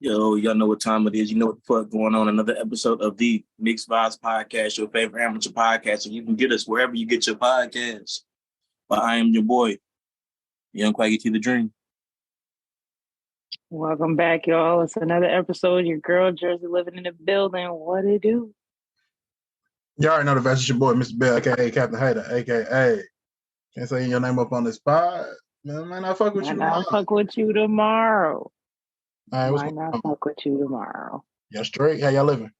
Yo, y'all know what time it is. You know what the fuck going on. Another episode of the Mixed Vibez Podcast, your favorite amateur podcast. And you can get us wherever you get your podcasts. But I am your boy, Young Quaggy T the Dream. Welcome back, y'all. It's another episode. Your girl Jersey living in the building. What it do? You already know the best. It's your boy, Mr. Bell, aka Captain Hater, aka can't say your name up on this pod. Man, I fuck with you. I'll fuck with you tomorrow. All right, what's Might not fuck with you tomorrow. Y'all straight? How y'all living?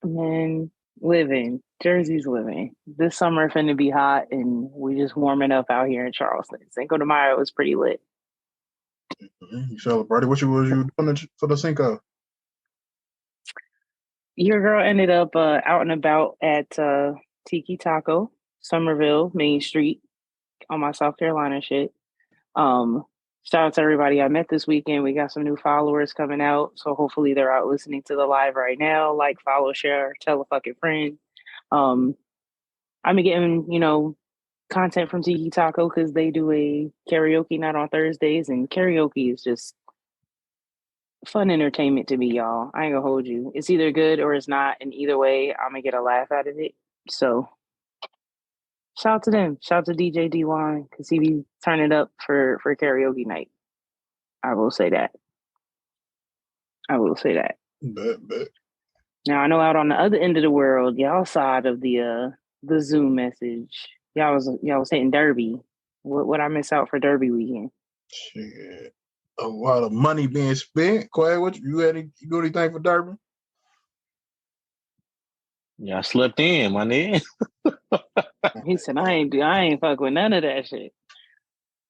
Man, living. Jersey's living. This summer finna be hot, and we just warming up out here in Charleston. Cinco de Mayo was pretty lit. You celebrated. What was you doing for the Cinco? Your girl ended up out and about at Tiki Taco, Somerville, Main Street, on my South Carolina shit. Shout out to everybody I met this weekend. We got some new followers coming out, so hopefully they're out listening to the live right now. Like, follow, share, tell a fucking friend. I'm getting, content from Tiki Taco because they do a karaoke night on Thursdays, and karaoke is just fun entertainment to me, y'all. I ain't gonna hold you. It's either good or it's not, and either way, I'm gonna get a laugh out of it. So shout out to them. Shout out to DJ D1 because he be turning up for karaoke night. I will say that. Bet. Now I know out on the other end of the world, y'all side of the Zoom message, y'all was hitting Derby. What I miss out for Derby weekend? Shit. A lot of money being spent. Quay, what you do anything for Derby? Yeah, I slept in, my nigga. He said, I ain't fuck with none of that shit.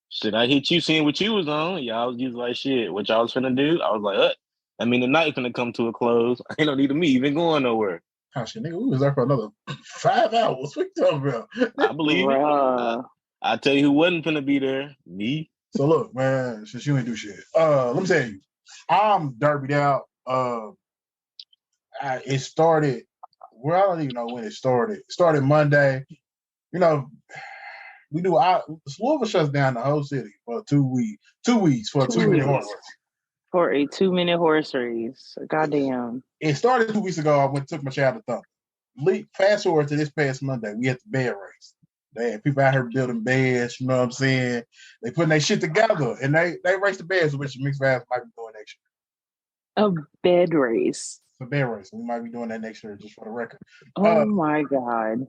Shit, I hit you seeing what you was on. Y'all was just like, shit, what y'all was finna do? I was like, I mean, the night finna come to a close. Ain't no need of me even going nowhere. Oh, shit, nigga, we was there for another 5 hours. What you talking about? I believe it. I tell you who wasn't finna be there. Me. So look, man, since you ain't do shit, let me tell you, I'm derbied out. It started. Well, I don't even know when it started. It started Monday. We do. Louisville shuts down the whole city for 2 weeks. 2 weeks for a 2-minute horse race. For a 2-minute horse race. Goddamn. It started 2 weeks ago. I took my child to Thunder. Fast forward to this past Monday, we had the bed race. They had people out here building beds, you know what I'm saying? They putting their shit together, and they raced the beds, which Mixed Vibez might be doing next year. A bed race. It's a bed race. We might be doing that next year, just for the record. Oh my God.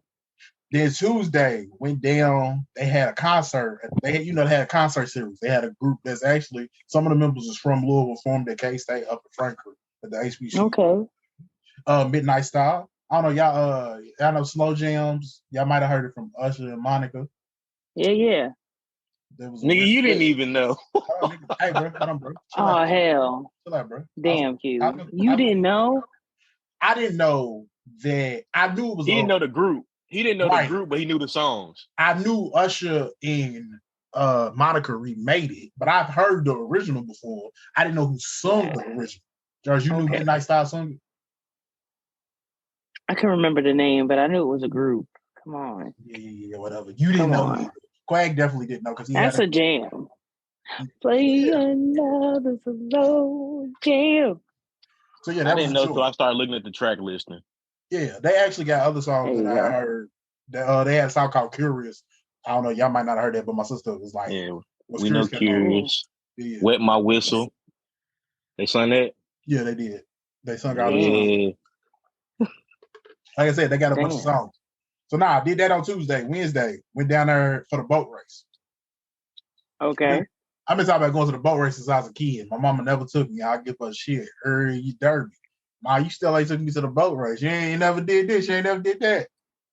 Then Tuesday went down. They had a concert. They had a concert series. They had a group that's actually, some of the members is from Louisville, formed at K-State up in Frankfurt at the HBC. Okay. Midnight Style. I don't know, y'all know Slow Jams. Y'all might have heard it from Usher and Monica. Yeah. Nigga, you didn't even know. Hey, bro. Hold on, bro. Oh, hell. Chill out, bro. Damn, Q. You didn't know? I didn't know that. I knew it was. He didn't know the group. He didn't know the group, but he knew the songs. I knew Usher and Monica remade it, but I've heard the original before. I didn't know who sung the original. George, you knew Midnight Style sung it? I can't remember the name, but I knew it was a group. Come on. Yeah, whatever. You didn't know either. Quag definitely didn't know because that's a jam. Play another slow jam. So yeah, I didn't know until I started looking at the track listing. Yeah, they actually got other songs that I heard. They had a song called Curious. I don't know, y'all might not have heard that, but my sister was like, we know Curious. Yeah. Wet My Whistle. They sung that? Yeah, they did. They sung all the songs. Like I said, they got a bunch of songs. So I did that on Tuesday. Wednesday, went down there for the boat race. Okay. I've been talking about going to the boat race since I was a kid. My mama never took me. I give her shit. You derby. Ma, you still ain't took me to the boat race. You ain't never did this. You ain't never did that.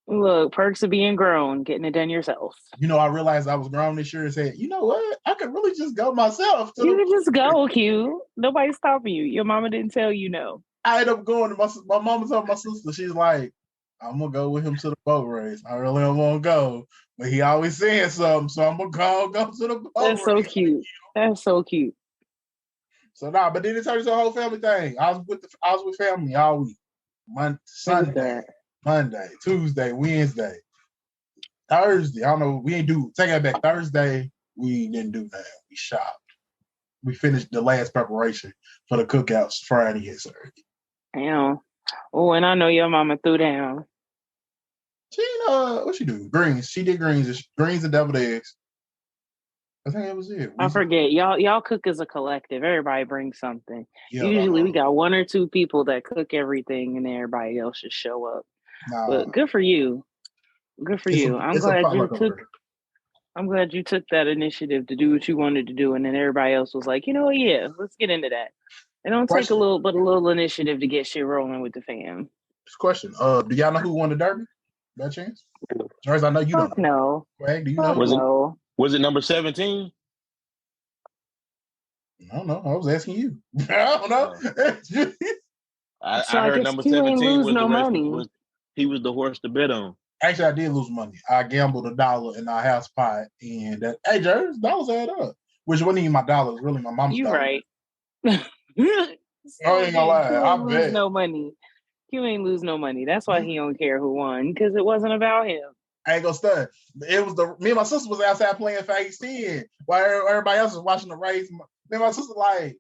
Look, perks of being grown, getting it done yourself. I realized I was grown this year and said, you know what? I could really just go myself. You could just go, Q. Nobody's stopping you. Your mama didn't tell you no. I ended up going to my mama told my sister, she's like, I'm going to go with him to the boat race. I really don't want to go. But he always saying something, so I'm going to go to the boat race. That's so cute. That's so cute. So but then it turned into a whole family thing. I was with family all week. Sunday, Monday, Tuesday, Wednesday, Thursday. I don't know. We didn't do. Take that back. Thursday, we didn't do that. We shopped. we finished the last preparation for the cookouts Friday and Saturday. Damn. Oh, and I know your mama threw down. She what she do? Greens. She did greens and deviled eggs. I think that was it. I forget. Y'all cook as a collective. Everybody brings something. Yeah, Usually we got one or two people that cook everything and everybody else should show up. But good for you. Good for you. I'm glad you took that initiative to do what you wanted to do, and then everybody else was like, yeah, let's get into that. It don't take a little initiative to get shit rolling with the fam. Question. Do y'all know who won the Derby? By chance? As I know you don't know. Greg, do you know? Was it number 17? I don't know. I was asking you. I don't know. I heard number 17 was the race. He was the horse to bet on. Actually, I did lose money. I gambled $1 in our house pot, and hey, Jerry, dollars add up. Which wasn't even my dollars, really my mama's you dollar. Right. I ain't gonna lie. I bet. No money. You ain't lose no money. That's why he don't care who won, because it wasn't about him. I ain't gonna stunt. It was me and my sister was outside playing Phase 10 while everybody else was watching the race. Me and my sister like,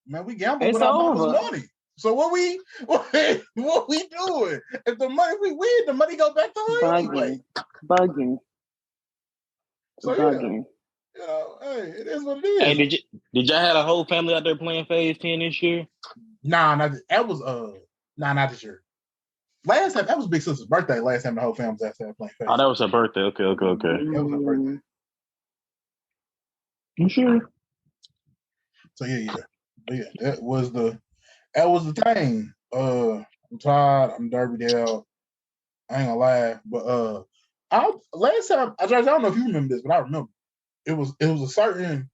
man, we gambled with our mama's money. So what we doing? If the money we win, the money go back to her anyway. Bugging. So bugging. Hey, it is what it is. Hey, did y'all have a whole family out there playing Phase 10 this year? Nah, not this year. Last time, that was Big Sister's birthday. Last time the whole family was outside playing Phase. Oh, that was her birthday. Okay. That was her birthday. You sure? So yeah, that was the thing. I'm tired. I'm derbied out. I ain't gonna lie, but last time I don't know if you remember this, but I remember it was a certain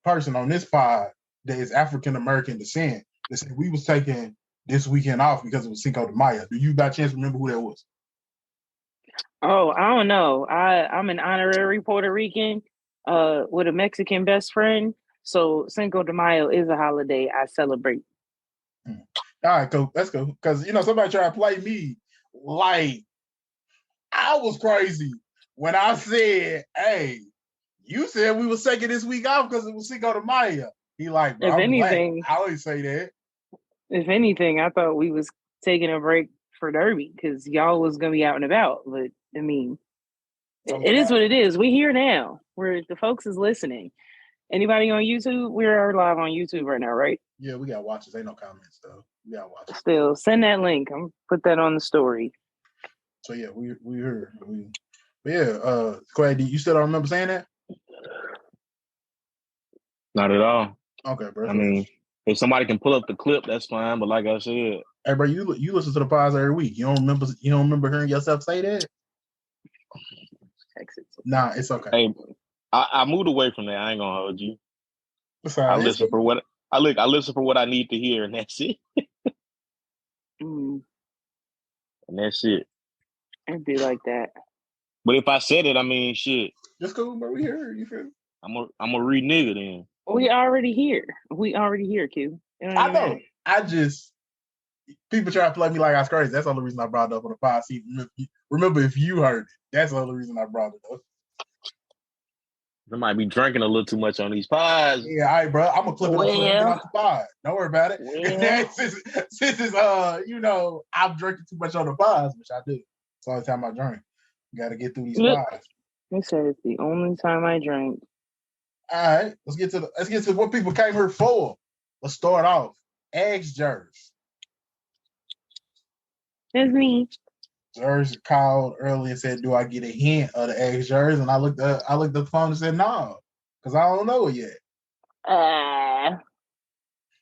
person on this pod that is African American descent that said we was taking this weekend off because it was Cinco de Mayo. Do you by chance remember who that was? Oh, I don't know. I'm an honorary Puerto Rican with a Mexican best friend. So Cinco de Mayo is a holiday I celebrate. All right, cool. Let's go. Because, somebody tried to play me like I was crazy when I said, hey, you said we was taking this week off because it was Cinco de Mayo. He like, bro, if anything, I always say that. If anything, I thought we was taking a break for Derby because y'all was going to be out and about. But, I mean, it is what it is. We here now. The folks is listening. Anybody on YouTube? We're live on YouTube right now, right? Yeah, we got watches. Ain't no comments, though. We got watches. Still, send that link. I'm put that on the story. So, yeah, we heard. But, yeah, Quay, you still don't remember saying that? Not at all. Okay, bro. I mean, if somebody can pull up the clip, that's fine. But like I said, hey, bro, you listen to the pods every week. You don't remember hearing yourself say that? Nah, it's okay. Hey, I moved away from that. I ain't gonna hold you. Sorry, I listen for what I need to hear, and that's it. And that's it. It'd be like that. But if I said it, I mean, shit. Just cool, bro. We here. You feel? I'm a read nigga then. We already here, Q. I know. People try to play me like I was crazy. That's the only reason I brought it up on the pod. See, remember if you heard it, that's the only reason I brought it up. I might be drinking a little too much on these pods. Yeah, all right, bro. I'm gonna clip it up so get off the pod. Don't worry about it. Since it's I'm drinking too much on the pods, which I do. It's the only time I drink. You got to get through these pods. They said it's the only time I drink. All right, let's get to what people came here for. Let's start off. Eggs Jers. It's me. Jers called early and said, "Do I get a hint of the eggs Jers?" And I looked at the phone and said, "No, because I don't know it yet."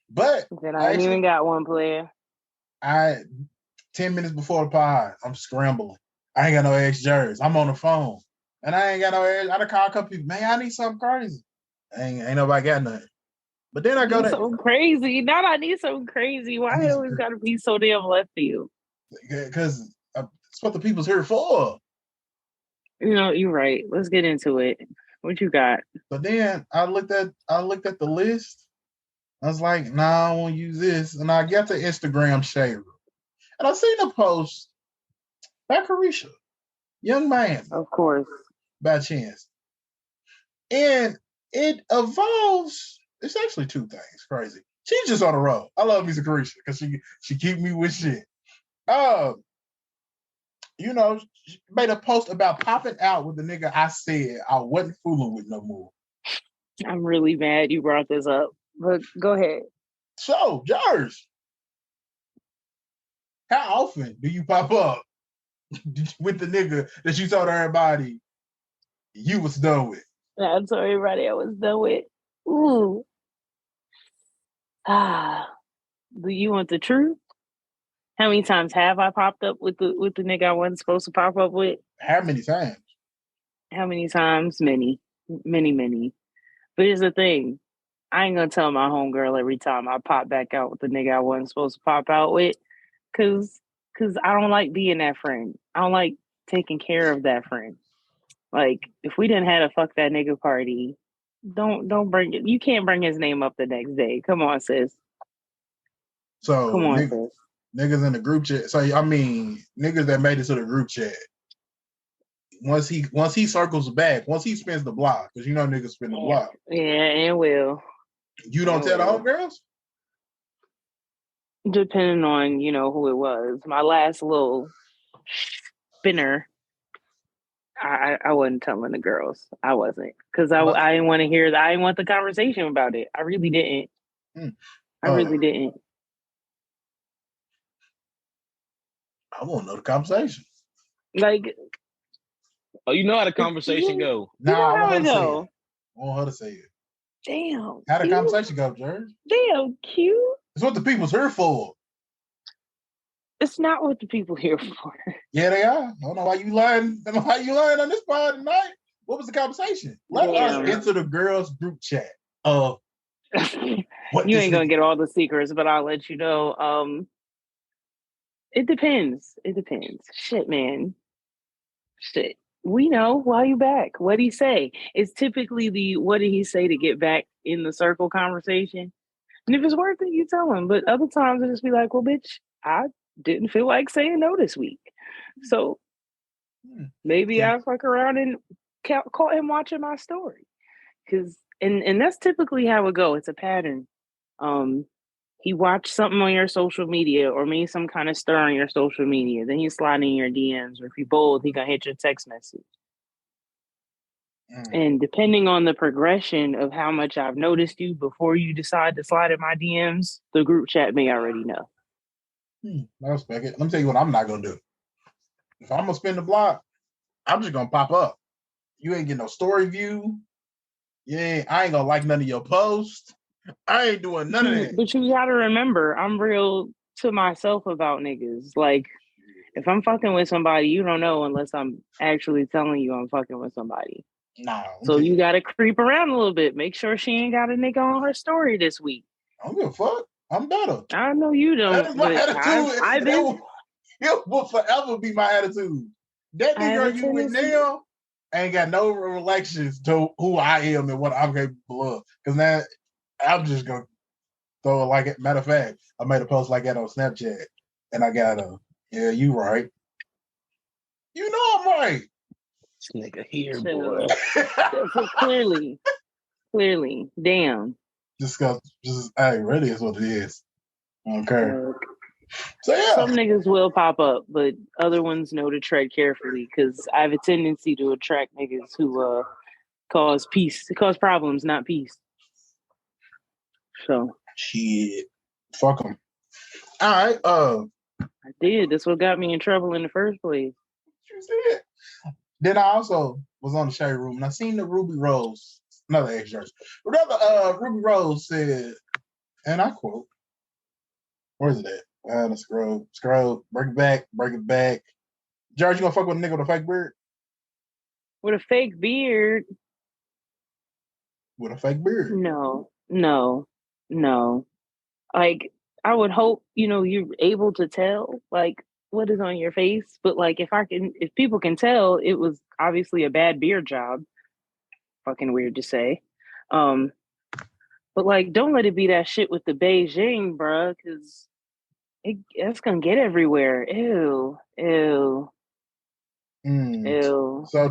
But then I ain't even got one player. 10 minutes before the pod, I'm scrambling. I ain't got no eggs Jers. I'm on the phone. And I ain't got no eggs. I done call a couple people, man, I need something crazy. Ain't nobody got nothing. But then I go to so crazy. Now I need something crazy. Why it always gotta be so damn left field? Because it's what the people's here for. You're right. Let's get into it. What you got? But then I looked at the list. I was like, nah, I won't use this. And I got to Instagram shade room. And I seen a post by Carisha. Young man. Of course. By chance. And it evolves. It's actually two things. Crazy. She's just on the road. I love me some Carisha because she keep me with shit. You know, she made a post about popping out with the nigga I said I wasn't fooling with no more. I'm really mad you brought this up, but go ahead. So, George, how often do you pop up with the nigga that you told everybody you was done with? I told everybody I was done with. Ooh. Do you want the truth? How many times have I popped up with the nigga I wasn't supposed to pop up with? How many times? How many times? Many. But here's the thing. I ain't gonna tell my homegirl every time I pop back out with the nigga I wasn't supposed to pop out with. Cause I don't like being that friend. I don't like taking care of that friend. Like, if we didn't have a fuck that nigga party, don't bring it. You can't bring his name up the next day. Come on, sis. So Come on, sis. Niggas in the group chat. So I mean, niggas that made it to the group chat. Once he circles back, once he spins the block, because you know niggas spin the block. Yeah, and will. You don't tell the homegirls? Depending on, who it was. My last little spinner, I wasn't telling the girls. I wasn't. Because I didn't want to hear that. I didn't want the conversation about it. I really didn't. I really didn't. I want to know the conversation. Like, oh, you know how the conversation go. Nah, I want her to go. say it. I want her to say it. Damn. How the conversation go, George? Damn, cute. It's what the people's here for. It's not what the people here for. Yeah, they are. I don't know why you lying. I don't know why you lying on this part tonight. What was the conversation? Let us into the girls' group chat. You ain't gonna get all the secrets, but I'll let you know. It depends. Shit, man. Shit. We know. Why you back? What'd he say? It's typically what did he say to get back in the circle conversation. And if it's worth it, you tell him. But other times it just be like, well, bitch, I didn't feel like saying no this week. So maybe I fuck around and caught him watching my story. And that's typically how it go. It's a pattern. He watched something on your social media or made some kind of stir on your social media. Then he's sliding in your DMs. Or if you're bold, he gonna hit your text message. And depending on the progression of how much I've noticed you before you decide to slide in my DMs, the group chat may already know. I respect it. Let me tell you what I'm not gonna do. If I'm gonna spin the block, I'm just gonna pop up. You ain't getting no story view. I ain't gonna like none of your posts. I ain't doing none of that. But you gotta remember, I'm real to myself about niggas. Like, if I'm fucking with somebody, you don't know unless I'm actually telling you I'm fucking with somebody. Nah. So you gotta creep around a little bit. Make sure she ain't got a nigga on her story this week. I don't give a fuck. I'm better. I know you don't. That is my attitude. It will forever be my attitude. That nigga you with now ain't got no relations to who I am and what I'm capable of. Because now I'm just gonna throw it like it. Matter of fact, I made a post like that on Snapchat, and I got yeah, you right. You know I'm right. This nigga here, boy. So clearly, damn. Just hey, really is what it is. Okay. So yeah, some niggas will pop up, but other ones know to tread carefully because I have a tendency to attract niggas who cause problems, not peace. So shit, fuck them. All right, I did. That's what got me in trouble in the first place. You said. Then I also was on the Shade Room and I seen the Ruby Rose, another ex-judge. Ruby Rose said, and I quote, where's it at? Let's scroll, break it back. George, you gonna fuck with a nigga with a fake beard? With a fake beard? With a fake beard? No. Like, I would hope, you're able to tell, like, what is on your face. But, like, if people can tell, it was obviously a bad beard job. Fucking weird to say. But, like, don't let it be that shit with the Beijing, bruh, because it's gonna get everywhere. Ew. So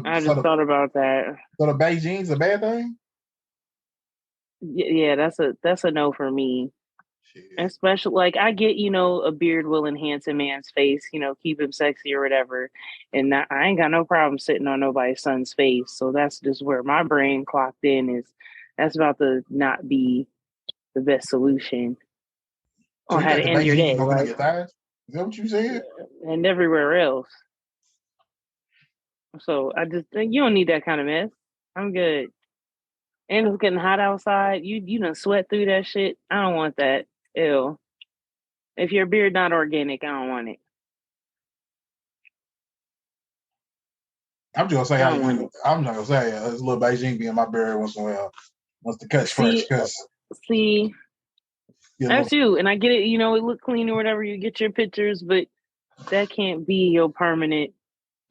I just thought about that. So the Beijing's a bad thing? Yeah, that's a no for me. Shit. Especially like I get, a beard will enhance a man's face, keep him sexy or whatever. And I ain't got no problem sitting on nobody's son's face. So that's just where my brain clocked in is that's about to not be the best solution So on you how got to the end baby your heat day, gonna get on right? your thighs? Is that what you said? And everywhere else. So I just think you don't need that kind of mess. I'm good. And it's getting hot outside. You done sweat through that shit. I don't want that. Ew. If your beard not organic, I don't want it. I'm just gonna say I how don't want you. it. I'm not gonna say this little Beijing be in my beard once in a while. Once the cut's fresh, because See, that's you. And I get it, it look clean or whatever, you get your pictures, but that can't be your permanent,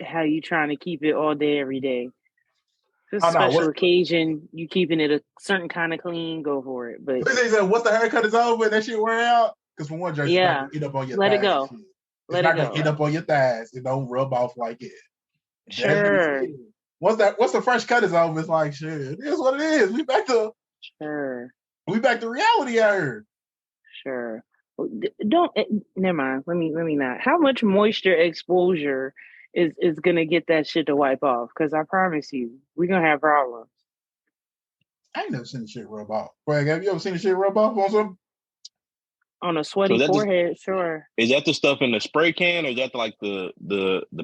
how you trying to keep it all day, every day. If it's a special occasion, you keeping it a certain kind of clean, go for it. But they said once the haircut is over, that shit wear out. Because for one, Jersey, it's not gonna eat up on your let thighs. it go. It's not gonna eat up on your thighs. It don't rub off like it. Sure. Once the fresh cut is over, it's like shit. It is what it is. We back to reality out here. Sure. Don't never mind. Let me not. How much moisture exposure is gonna get that shit to wipe off? Because I promise you, we're gonna have problems. I ain't never seen the shit rub off. Greg, have you ever seen the shit rub off on some? On a sweaty forehead, sure. Is that the stuff in the spray can, or is that like the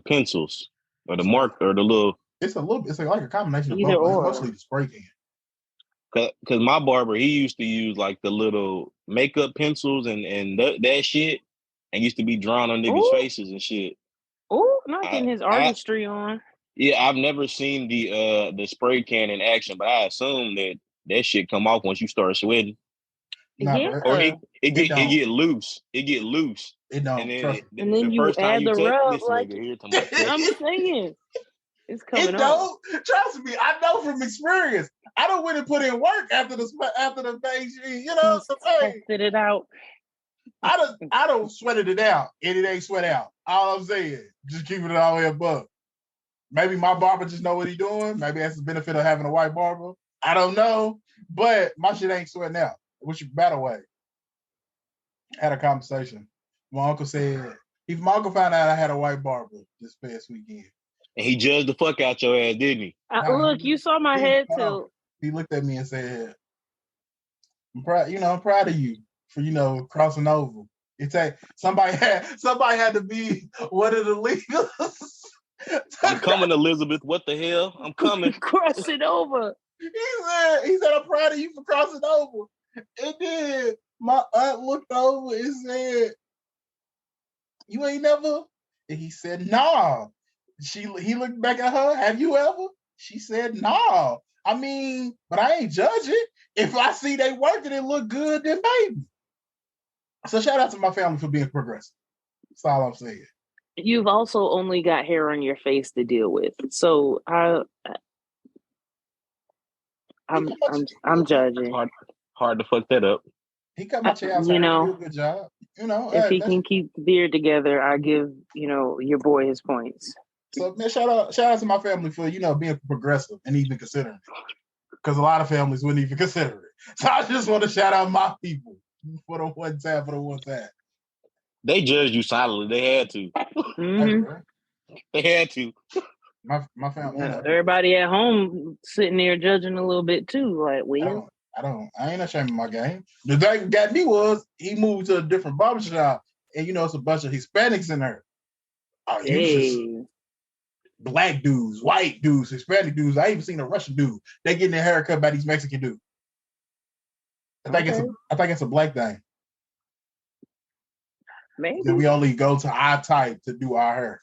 pencils or the mark or the little? It's like a combination of either both. or. It's mostly the spray can. Cause my barber, he used to use like the little makeup pencils and that shit, and used to be drawn on niggas' faces and shit. Oh, not getting his artistry on. Yeah, I've never seen the spray can in action, but I assume that shit come off once you start sweating. Yeah. Or it get loose. It get loose. It don't. And then, Trust me. And then the you first add time you the touch rub, this like nigga here to my I'm saying. It's coming off. Trust me, I know from experience. I don't want to put in work after the face. Tested it out. I don't sweated it out, and it ain't sweat out. All I'm saying, just keeping it all the way above. Maybe my barber just know what he doing. Maybe that's the benefit of having a white barber. I don't know, but my shit ain't sweating out. Which by the way, had a conversation. My uncle said if my uncle found out I had a white barber this past weekend. And he judged the fuck out your ass, didn't he? Look, you saw my head tilt. He looked at me and said, I'm proud of you for, crossing over. It's somebody had to be one of the legals. I'm coming, Elizabeth. What the hell? I'm coming. Crossing over. He said, I'm proud of you for crossing over. And then my aunt looked over and said, you ain't never? And he said, nah. He looked back at her. Have you ever? She said, nah. I mean, but I ain't judging. If I see they working and look good, then maybe. So shout out to my family for being progressive. That's all I'm saying. You've also only got hair on your face to deal with. So I'm judging. Hard to fuck that up. He cut my chair outside. He did a good job. If he can keep the beard together, I give, your boy his points. So man, shout out to my family for, being progressive and even considering it. Because a lot of families wouldn't even consider it. So I just want to shout out my people for the one time. They judged you silently. They had to. Mm-hmm. They had to. My family. Everybody at home sitting there judging a little bit too. Like, well, I ain't ashamed of my game. The thing that got me was he moved to a different barbershop, and it's a bunch of Hispanics in there. Black dudes, white dudes, Hispanic dudes. I even seen a Russian dude. They getting their hair cut by these Mexican dudes. I think it's a black thing. Maybe we only go to our type to do our hair.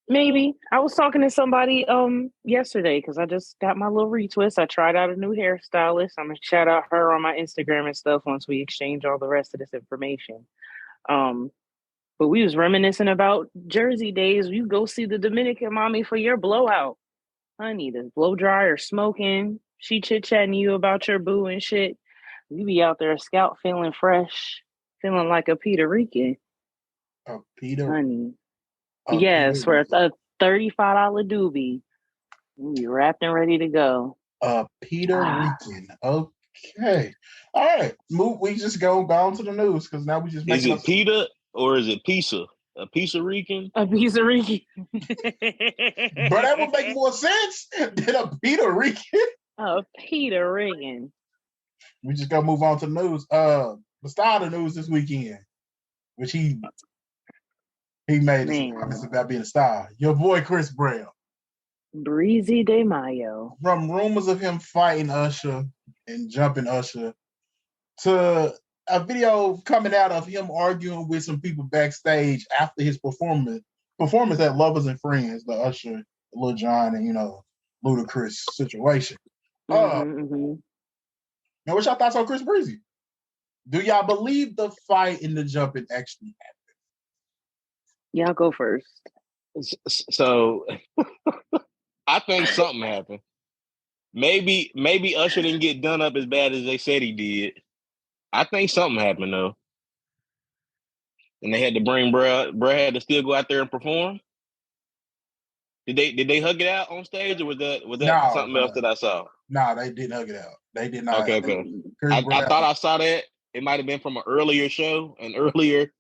Maybe. I was talking to somebody yesterday because I just got my little retwist. I tried out a new hairstylist. I'm gonna shout out her on my Instagram and stuff once we exchange all the rest of this information. But we was reminiscing about Jersey days. You go see the Dominican mommy for your blowout. Honey, the blow dryer smoking. She chit-chatting to you about your boo and shit. You be out there scout feeling fresh, feeling like a Puerto Rican. Honey. Yes, for a $35 doobie. You be wrapped and ready to go. Peter Rican. Okay. All right. We just go on to the news because now we just Is it Peter or is it Pizza? A Pizza Rican? A Pizza Rican. But that would make more sense than a Peter Rican. Oh, Peter Rican. We just gotta move on to the news. The star of the news this weekend, which he made his comments about being a star. Your boy Chris Brown. Breezy de Mayo. From rumors of him fighting Usher and jumping Usher to a video coming out of him arguing with some people backstage after his performance at Lovers and Friends, the Usher, Lil Jon, and Ludacris situation. Now, what's your thoughts on Chris Breezy? Do y'all believe the fight and the jumping actually happened? Y'all go first. So I think something happened. Maybe Usher didn't get done up as bad as they said he did. I think something happened though. And they had to bring bruh had to still go out there and perform. Did they hug it out on stage, or was that something else that I saw? No, they didn't hug it out. They did not. Okay. I thought I saw that. It might have been from an earlier show, an earlier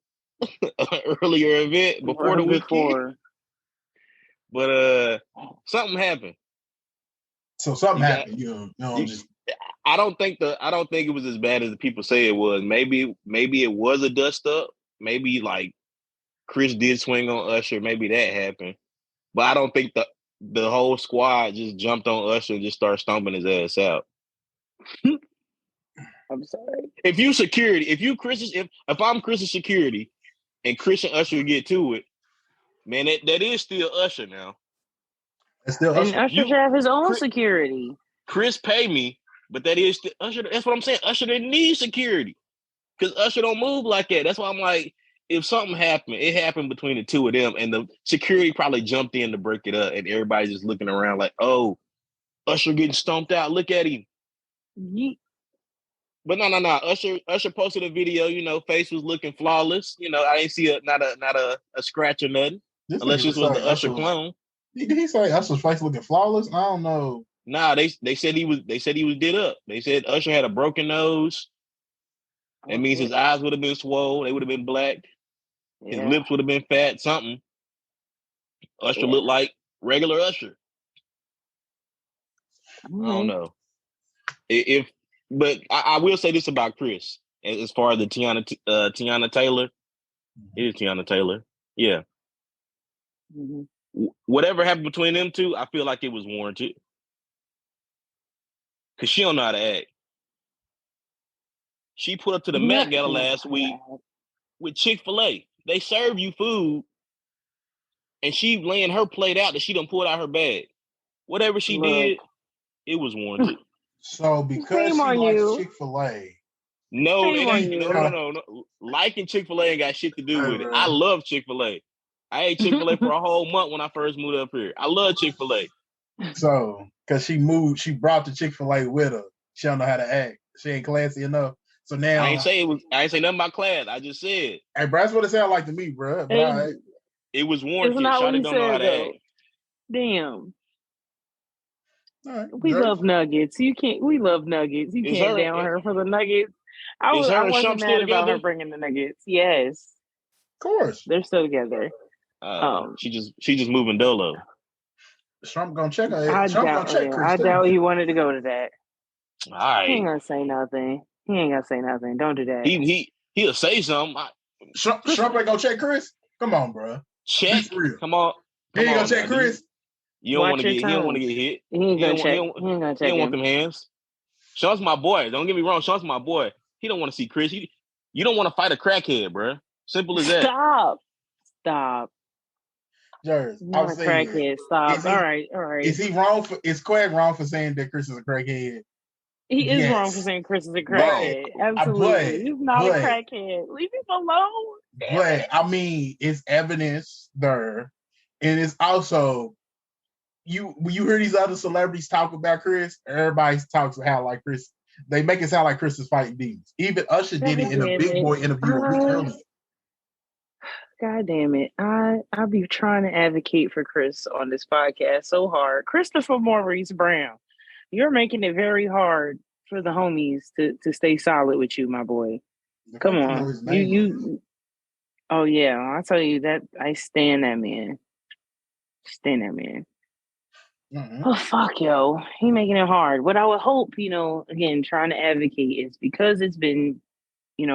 event before the weekend. But something happened. So something happened. I don't think it was as bad as the people say it was. Maybe it was a dust up. Maybe like Chris did swing on Usher. Maybe that happened. But I don't think the whole squad just jumped on Usher and just started stomping his ass out. I'm sorry. If I'm Chris's security and Chris and Usher get to it, man, that is still Usher now. It's still Usher. And Usher should have his own security. Chris pay me, but that is still Usher. That's what I'm saying. Usher didn't need security because Usher don't move like that. That's why I'm like, if something happened, it happened between the two of them, and the security probably jumped in to break it up, and everybody's just looking around like, oh, Usher getting stomped out. Look at him. Yeet. But no. Usher posted a video. Face was looking flawless. I didn't see not a scratch or nothing, unless this was the Usher clone. Did he say Usher's face looking flawless? I don't know. Nah, they said he was did up. They said Usher had a broken nose. That means his eyes would have been swole. They would have been black. His lips would have been fat. Something. Usher looked like regular Usher. I don't know. But I will say this about Chris, as far as the Tiana Taylor. It is Tiana Taylor. Yeah. Mm-hmm. Whatever happened between them two, I feel like it was warranted. Because she don't know how to act. She put up to the Met Gala last week with Chick-fil-A. They serve you food, and she laying her plate out that she done pulled out her bag. Whatever she did, it was warranted. So because she likes Chick-fil-A. No. Liking Chick-fil-A ain't got shit to do with it. I love Chick-fil-A. I ate Chick-fil-A for a whole month when I first moved up here. I love Chick-fil-A. So, because she brought the Chick-fil-A with her. She don't know how to act. She ain't classy enough. So now I ain't say nothing about class. I just said. Hey, bro, that's what it sounded like to me, bro. It was warranted. Shawty don't know how to act. Damn. Right, we love nuggets. We love nuggets. You can't down her for the nuggets. I wasn't mad about her bringing the nuggets. Yes. Of course. They're still together. She just moving dolo. Trump gonna check her. I doubt he wanted to go to that. All right. He ain't gonna say nothing. Don't do that. He'll say something. Trump ain't gonna check Chris. Come on, bro. Check. Come on. He ain't gonna check Chris. You don't want to get. He don't want to get hit. He ain't gonna check. He don't want them hands. Sean's my boy. Don't get me wrong. Sean's my boy. He don't want to see Chris. You don't want to fight a crackhead, bro. Simple as that. Stop. Jers, I'm a crackhead. Stop. All right. Is Quag wrong for saying that Chris is a crackhead? He is wrong for saying Chris is a crackhead. Absolutely. He's not a crackhead. Leave him alone. But I mean, it's evidence there. And it's also when you hear these other celebrities talk about Chris, everybody talks about how like Chris, they make it sound like Chris is fighting demons. Even Usher did it in a Big Boy interview a week earlier. God damn it. I'll be trying to advocate for Chris on this podcast so hard. Christopher Maurice Brown You're making it very hard for the homies to stay solid with you, my boy. Come on. You oh yeah, I'll tell you that I stand that man. Stand that man. Mm-hmm. Oh fuck yo. He making it hard. What I would hope, again, trying to advocate is because it's been,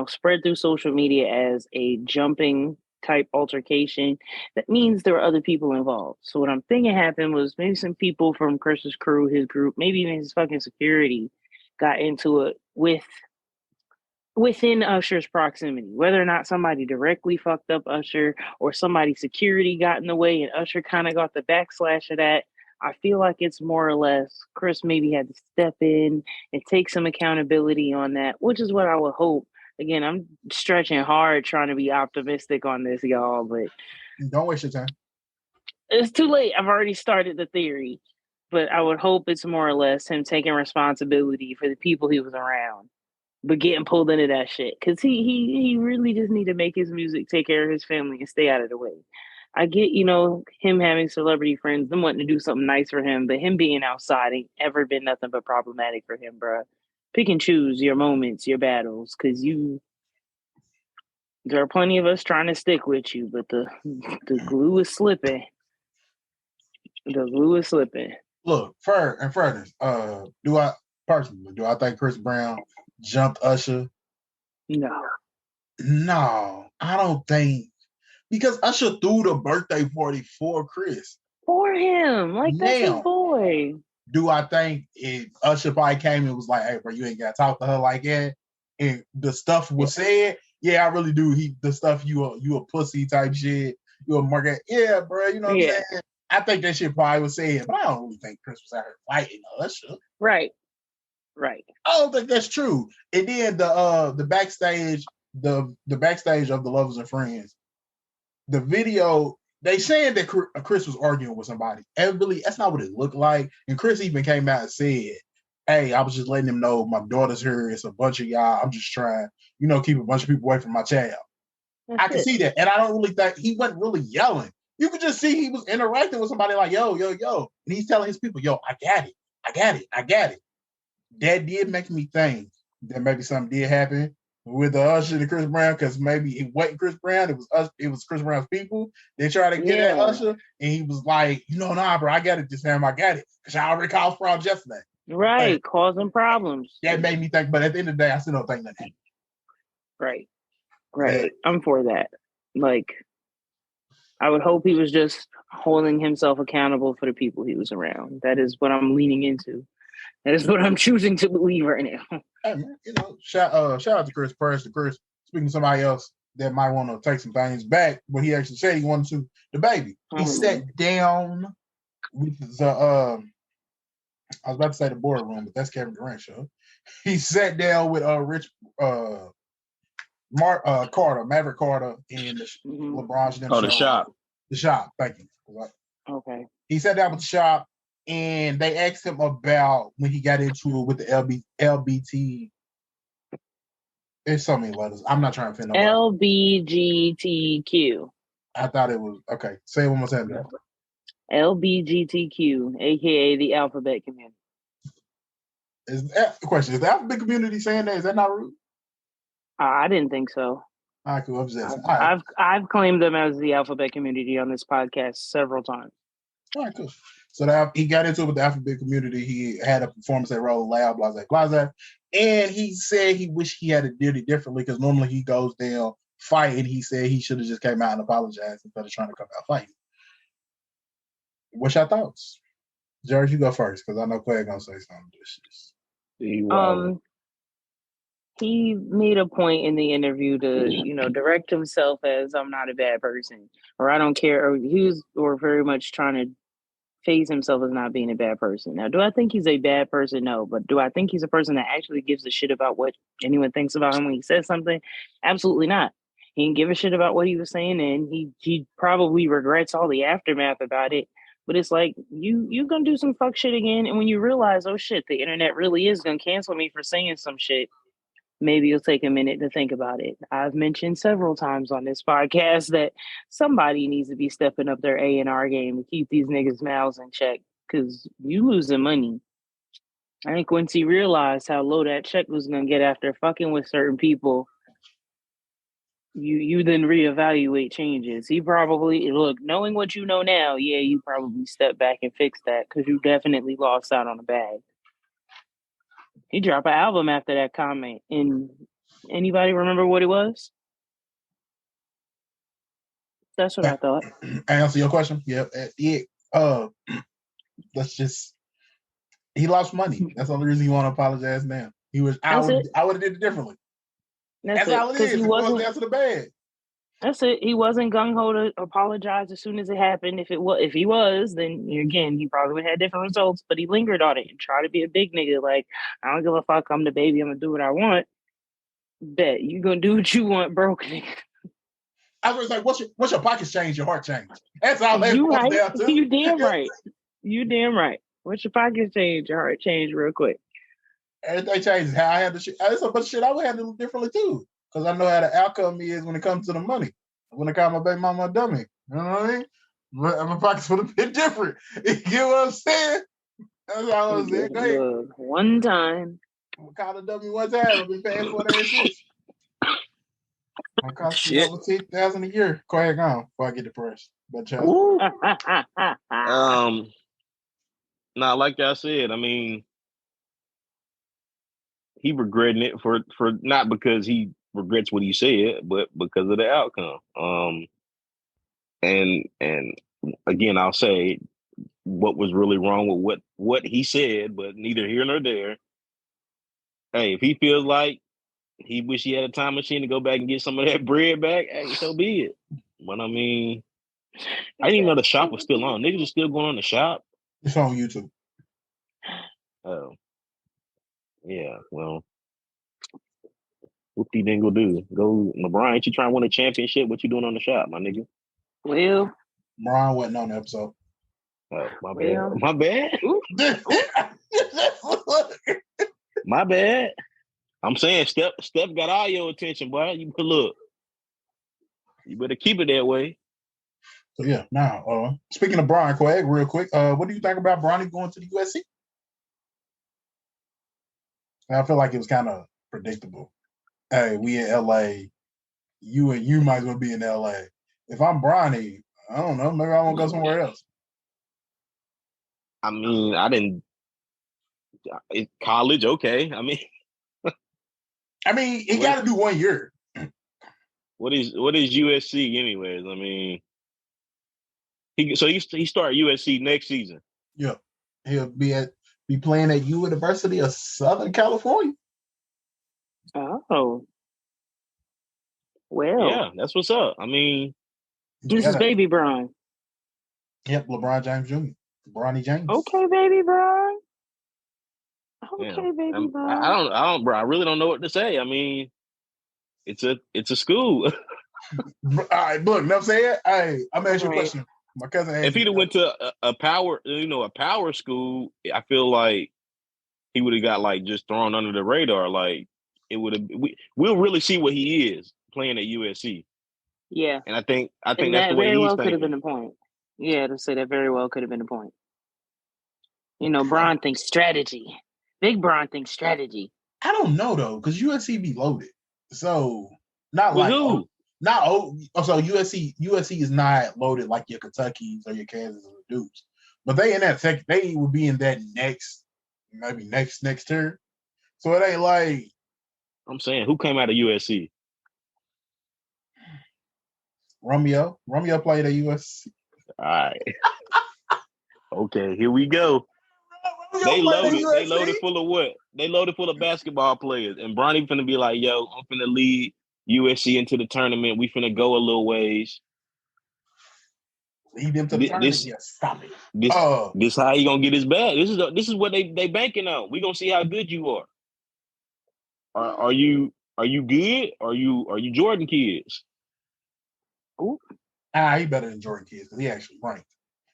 spread through social media as a jumping type altercation, that means there were other people involved. So what I'm thinking happened was maybe some people from Chris's crew, his group, maybe even his fucking security got into it within Usher's proximity, whether or not somebody directly fucked up Usher or somebody security got in the way and Usher kind of got the backslash of that. I feel like it's more or less Chris maybe had to step in and take some accountability on that, which is what I would hope. Again, I'm stretching hard trying to be optimistic on this, y'all, but don't waste your time. It's too late. I've already started the theory, but I would hope it's more or less him taking responsibility for the people he was around, but getting pulled into that shit. Because he really just need to make his music, take care of his family, and stay out of the way. I get, him having celebrity friends, them wanting to do something nice for him, but him being outside ain't ever been nothing but problematic for him, bruh. Pick and choose your moments, your battles, because there are plenty of us trying to stick with you, but the glue is slipping. The glue is slipping. Look, further, do I think Chris Brown jumped Usher? No, I don't think, because Usher threw the birthday party for Chris. For him. Like, that's his boy. Do I think if Usher probably came and was like, hey, bro, you ain't got to talk to her like that, and the stuff was said, yeah, I really do. The stuff, you a pussy type shit, you a market, yeah, bro, you know what I'm saying? I think that shit probably was said, but I don't really think Chris was out here fighting Usher. Right. I don't think that's true. And then the backstage, the backstage of the Lovers and Friends, the video, they saying that Chris was arguing with somebody. And really, that's not what it looked like. And Chris even came out and said, hey, I was just letting him know my daughter's here. It's a bunch of y'all. I'm just trying, keep a bunch of people away from my child. I can see that. And I don't really think he wasn't really yelling. You could just see he was interacting with somebody like, yo. And he's telling his people, yo, I got it. That did make me think that maybe something did happen with the Usher and Chris Brown, because maybe it wasn't Chris Brown, it was Chris Brown's people. They tried to get at Usher, and he was like, nah, bro, I got it this time, I got it. Because I already caused problems yesterday. Right, causing problems. That made me think, but at the end of the day, I still don't think that happened. Right. Yeah. I'm for that. Like, I would hope he was just holding himself accountable for the people he was around. That is what I'm leaning into. That is what I'm choosing to believe right now. Hey, man, shout out to Chris Press. Chris, speaking to somebody else that might want to take some things back, but he actually said he wanted to. DaBaby, he sat down with the I was about to say the boardroom, but that's Kevin Durant show. He sat down with Maverick Carter, and LeBron's. The Shop. The Shop. Thank you. Okay. He sat down with the Shop, and they asked him about when he got into it with the LBT. There's so many letters. I'm not trying to find LBGTQ. I thought it was okay. Say it one more time. Bro. LBGTQ, aka the alphabet community. Is the question? Is the alphabet community saying that? Is that not rude? I didn't think so. All right, cool. I've claimed them as the alphabet community on this podcast several times. All right, cool. So he got into it with the alphabet community. He had a performance at Roll Loud, blase. And he said he wished he had did it differently, because normally he goes down fighting. He said he should have just came out and apologized instead of trying to come out fighting. What's your thoughts? George, you go first, because I know Claire gonna say something. He made a point in the interview to, direct himself as I'm not a bad person, or I don't care, or very much trying to phase himself as not being a bad person. Now, do I think he's a bad person? No, but do I think he's a person that actually gives a shit about what anyone thinks about him when he says something? Absolutely not. He didn't give a shit about what he was saying, and he probably regrets all the aftermath about it. But it's like, you gonna do some fuck shit again, and when you realize, oh shit, the internet really is gonna cancel me for saying some shit, maybe you'll take a minute to think about it. I've mentioned several times on this podcast that somebody needs to be stepping up their A&R game to keep these niggas' mouths in check, because you losing money. I think once he realized how low that check was gonna get after fucking with certain people, you then reevaluate changes. He probably knowing what you know now, yeah, you probably step back and fix that because you definitely lost out on the bag. He dropped an album after that comment, and anybody remember what it was? That's what I thought. Answer your question. Yeah. Let's just. He lost money. That's the only reason he want to apologize now. He was. I would have did it differently. That's all it is. He wasn't after the bag. That's it. He wasn't gung ho to apologize as soon as it happened. If he was, then again, he probably would have had different results. But he lingered on it and tried to be a big nigga. Like, I don't give a fuck. I'm DaBaby. I'm gonna do what I want. Bet you gonna do what you want, broke nigga. I was like, what's your pockets change? Your heart change. That's all. You right. You damn right. You damn right. What's your pockets change? Your heart change real quick. Everything changes. How I had the shit. There's a bunch of shit I would handle differently too. Because I know how the outcome is when it comes to the money. When I call my baby mama a dummy. You know what I mean? My pockets would have been different. You get what I'm saying? That's all I was saying. Go ahead. One time. I called a dummy one time. I've been paying for that shit. I cost me over $10,000 a year. Go ahead, go before I get depressed. But nah, like I said, I mean, he regretting it for not because he regrets what he said, but because of the outcome. And again, I'll say what was really wrong with what he said, but neither here nor there. Hey, if he feels like he wish he had a time machine to go back and get some of that bread back, hey, so be it. But I mean, I didn't even know the shop was still on. Niggas are still going on the shop. It's on YouTube. Oh. Yeah, well, whoop-de dingle do. Go, LeBron, ain't you trying to win a championship? What you doing on the shop, my nigga? Well, LeBron wasn't on the episode. Oh, my bad. My bad? My bad. I'm saying Steph got all your attention, boy. You better keep it that way. So yeah, now speaking of Brian Quagg, real quick, what do you think about Bronny going to the USC? I feel like it was kind of predictable. Hey, we in LA. You might as well be in LA. If I'm Bronny, I don't know. Maybe I won't go somewhere else. I mean, college, okay. I mean, he got to do 1 year. What is USC, anyways? I mean, he start USC next season. Yeah, he'll be playing at University of Southern California. Oh, well, yeah, that's what's up. I mean, this is Baby Bron. Yep, LeBron James Jr. Bronny James. Okay, Baby Bron. Okay, yeah. Baby Bron. I don't, bro. I really don't know what to say. I mean, it's a school. All right, look, know what I'm saying? Hey, I'm gonna ask you a question. My cousin asked if he'd have went to a power school, I feel like he would have got like just thrown under the radar. Like it would have. We'll really see what he is playing at USC. Yeah, and I think that's the way very he's well thinking. Could have been the point. Yeah, to say that very well could have been the point. You know, Bron thinks strategy. Big Bron thinks strategy. I don't know though, because USC be loaded. So not with like who? So USC is not loaded like your Kentuckys or your Kansas or the Dukes, but they in that they would be in that next tier. So it ain't like I'm saying who came out of USC. Romeo played at USC. All right. Okay, here we go. They loaded full of what? They loaded full of basketball players, and Bronny finna be like, "Yo, I'm finna lead USC into the tournament. We finna go a little ways. Lead them to the tournament. Stop it. This how he gonna get his bag. This is what they banking on. We gonna see how good you are. Are you good? Are you Jordan kids? Ooh. He better than Jordan kids because he actually ranked.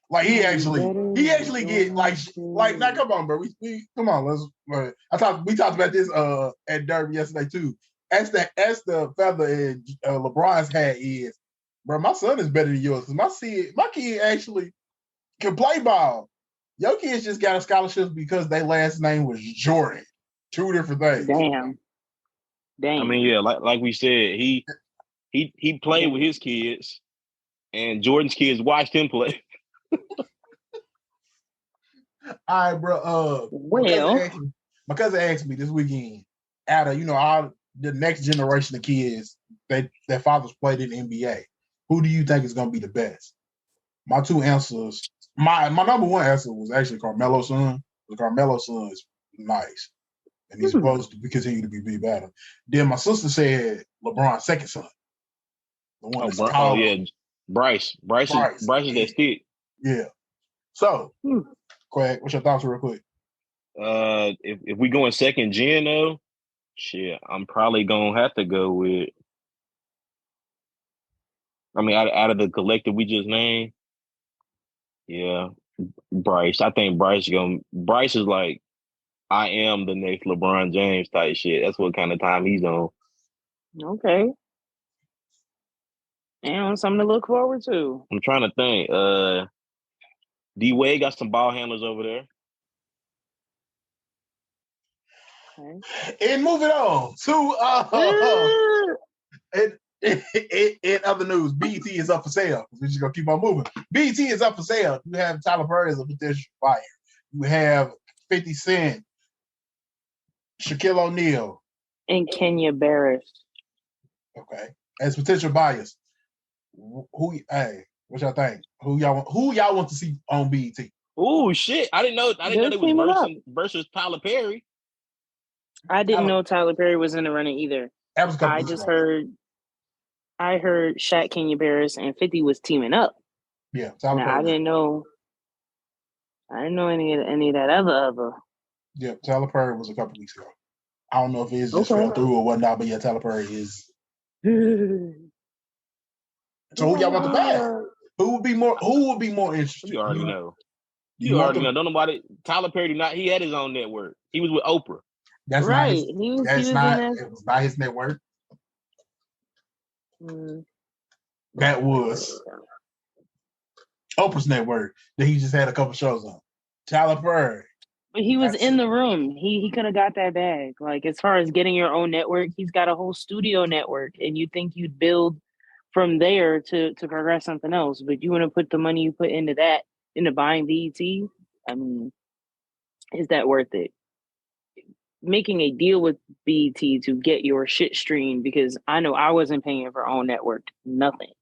Like he actually get like now come on, bro. We come on, we talked about this at Derby yesterday too. As the feather in LeBron's hat is, bro, my son is better than yours because my kid actually can play ball. Your kids just got a scholarship because their last name was Jordan. Two different things. Damn. I mean, yeah, like we said, he played with his kids, and Jordan's kids watched him play. All right, bro. Well, my cousin asked me this weekend, out of all the next generation of kids their fathers played in the NBA, who do you think is going to be the best? My two answers, my number one answer was actually Carmelo's son. Carmelo's son is nice, and he's supposed to continue to be better. Then my sister said LeBron's second son, the one that's taller. Yeah, Bryce is that stick. Yeah. So, Quack, what's your thoughts real quick? If we go in second gen though, shit, I'm probably gonna have to go with. I mean, out of the collective we just named, yeah, Bryce. I think Bryce is like, I am the next LeBron James type shit. That's what kind of time he's on. Okay. And something to look forward to. I'm trying to think. D Wade got some ball handlers over there. Okay. And moving on to in other news, BET is up for sale. We're just gonna keep on moving. BET is up for sale. You have Tyler Perry as a potential buyer. You have 50 Cent, Shaquille O'Neal, and Kenya Barris. Okay, as potential buyers. What y'all think? Who y'all want to see on BET? Oh shit! I didn't know they was versus Tyler Perry. I didn't know Tyler Perry was in the running either. That was I heard Shaq, Kenya Barris, and 50 was teaming up. Yeah, Tyler Perry. I didn't know any of that other. Yeah, Tyler Perry was a couple weeks ago. I don't know if it just fell through or whatnot, but yeah, Tyler Perry is. So who y'all want to buy? Who would be more interested? You already know. You already know. Don't nobody. Tyler Perry did not. He had his own network. He was with Oprah. That's right. It was not his network. That was Oprah's network that he just had a couple shows on. Tyler Perry. But he was in the room. He could have got that bag. Like, as far as getting your own network, he's got a whole studio network, and you think you'd build from there to progress something else. But you want to put the money you put into buying BET? I mean, is that worth it? Making a deal with BET to get your shit streamed, because I know I wasn't paying for own network, nothing.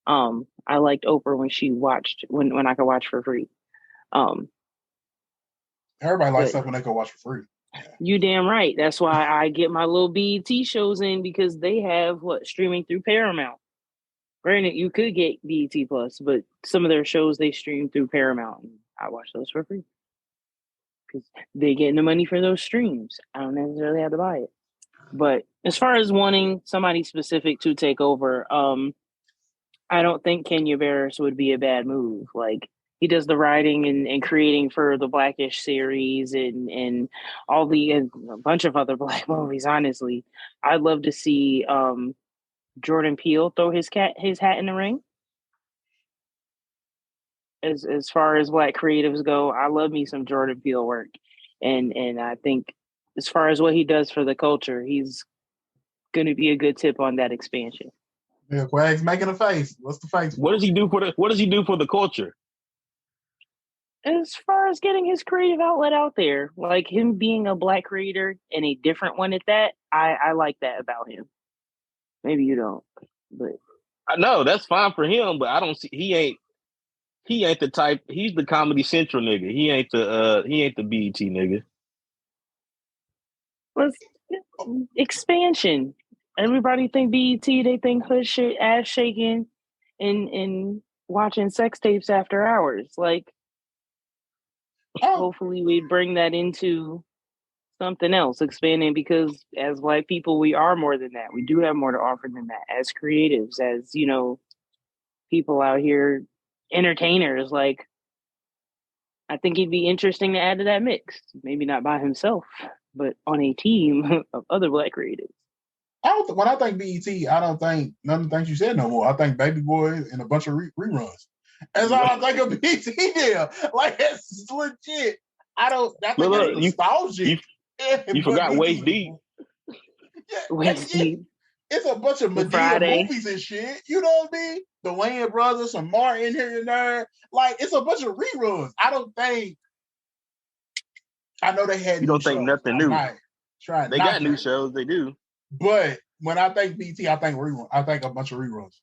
I liked Oprah when she watched when I could watch for free. Everybody likes stuff when they can watch for free. You damn right. That's why I get my little BET shows in, because they have streaming through Paramount. Granted, you could get BET Plus, but some of their shows they stream through Paramount, and I watch those for free because they getting the money for those streams. I don't necessarily have to buy it. But as far as wanting somebody specific to take over, I don't think Kenya Barris would be a bad move. Like, he does the writing and creating for the Blackish series and all a bunch of other Black movies. Honestly, I'd love to see Jordan Peele throw his hat in the ring. As far as Black creatives go, I love me some Jordan Peele work, and I think as far as what he does for the culture, he's going to be a good tip on that expansion. Yeah, Quag's making a face. What's the face? What does he do for the culture? As far as getting his creative outlet out there, like him being a Black creator and a different one at that, I like that about him. Maybe you don't, but I know that's fine for him, but I don't see he ain't the type. He's the Comedy Central nigga. He ain't the BET nigga. Let's expansion. Everybody think BET. They think hood shit, ass shaking, and watching sex tapes after hours. Like, hopefully we bring that into something else, expanding, because as Black people, we are more than that. We do have more to offer than that. As creatives, as people out here, entertainers. Like, I think he'd be interesting to add to that mix. Maybe not by himself, but on a team of other Black creatives. When I think BET, I don't think none of the things you said no more. I think Baby Boy and a bunch of reruns. That's all I think of BT there. Like, it's legit. I think Look, it's nostalgic. You forgot Waist Deep. Waist Deep. It's a bunch of Medea movies and shit. You know what I mean? The Wayans brothers, some Martin here and there. Like, it's a bunch of reruns. I know they had. You don't think nothing new? They got new shows. They do. But when I think BT, I think rerun. I think a bunch of reruns,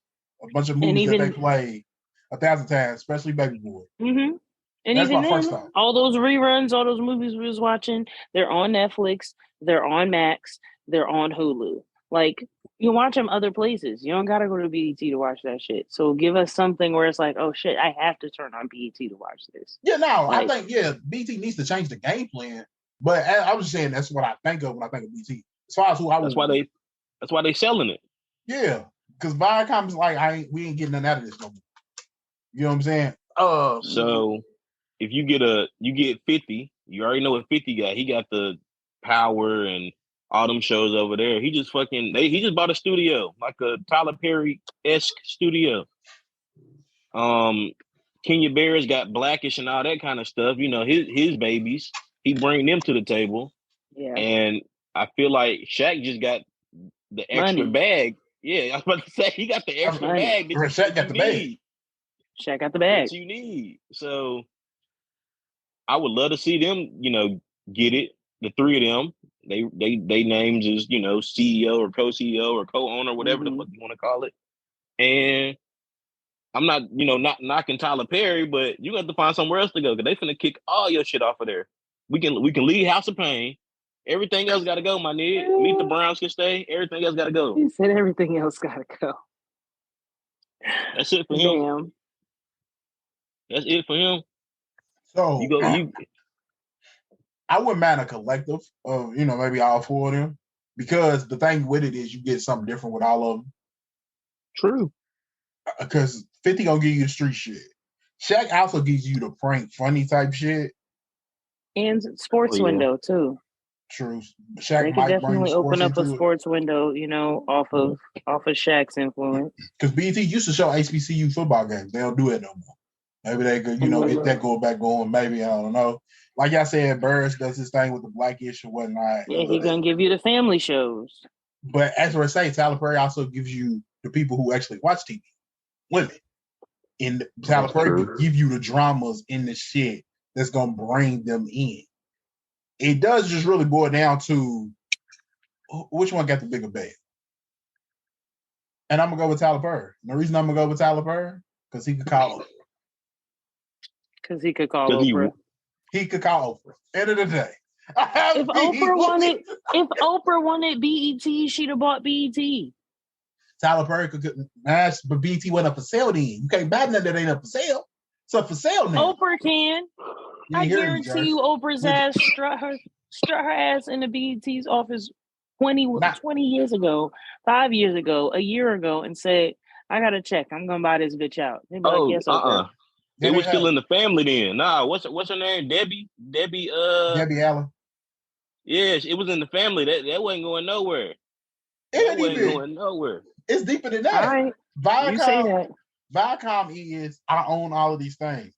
a bunch of movies that they played 1,000 times, especially Baby Boy. Mm-hmm. And that's even my first thought. All those reruns, all those movies we was watching, they're on Netflix, they're on Max, they're on Hulu. Like, you watch them other places. You don't gotta go to BET to watch that shit. So give us something where it's like, oh shit, I have to turn on BET to watch this. Yeah, no, I think BET needs to change the game plan. But I was just saying that's what I think of when I think of BET. As far as who I that's why they selling it. Yeah, because Viacom's like, we ain't getting nothing out of this no more. You know what I'm saying? So if you get 50, you already know what 50 got. He got the Power and all them shows over there. He just bought a studio, like a Tyler Perry-esque studio. Kenya Barris got Blackish and all that kind of stuff. You know, his babies. He bring them to the table. Yeah. And I feel like Shaq just got the extra bag. Yeah, I was about to say he got the extra bag. Shaq got the bag. Shaq got the bag. That you need. So I would love to see them, get it. The three of them. They names is, CEO or co-CEO or co-owner, whatever the fuck you want to call it. And I'm not, not knocking Tyler Perry, but you have to find somewhere else to go because they finna kick all your shit off of there. We can leave House of Pain. Everything else got to go, my nigga. Meet the Browns can stay. Everything else got to go. He said everything else got to go. That's it for him. That's it for him. So I wouldn't mind a collective of, maybe all four of them, because the thing with it is you get something different with all of them. True. Because 50 gonna give you the street shit. Shaq also gives you the prank, funny type shit. And sports window too. True. Shaq they could definitely open up a sports window, off of Shaq's influence. Because BET used to show HBCU football games. They don't do it no more. Maybe they could, get that going. Maybe, I don't know. Like I said, Burris does his thing with the Blackish and whatnot. Yeah, he's gonna give you the family shows. But as I say, Tyler Perry also gives you the people who actually watch TV, women. And Tyler Perry will give you the dramas in the shit that's gonna bring them in. It does just really boil down to which one got the bigger bag. And I'm gonna go with Tyler Perry. And the reason I'm gonna go with Tyler Perry, because he could call Oprah. Because he could call Oprah. He could call Oprah. End of the day. If Oprah wanted BET, she'd have bought BET. Tyler Perry could, but BET went up for sale then. You can't buy nothing that ain't up for sale. It's up for sale now. Oprah can. I guarantee you Oprah's ass strut her ass in the BET's office 20 years ago, 5 years ago, a year ago, and said, I got a check. I'm gonna buy this bitch out. They'd be like, yes, Oprah. It was still in the family then. Nah, what's her name? Debbie Allen. Yeah, it was in the family. That wasn't going nowhere. That wasn't going nowhere. It's deeper than that. Right. You say that. Viacom is, I own all of these things.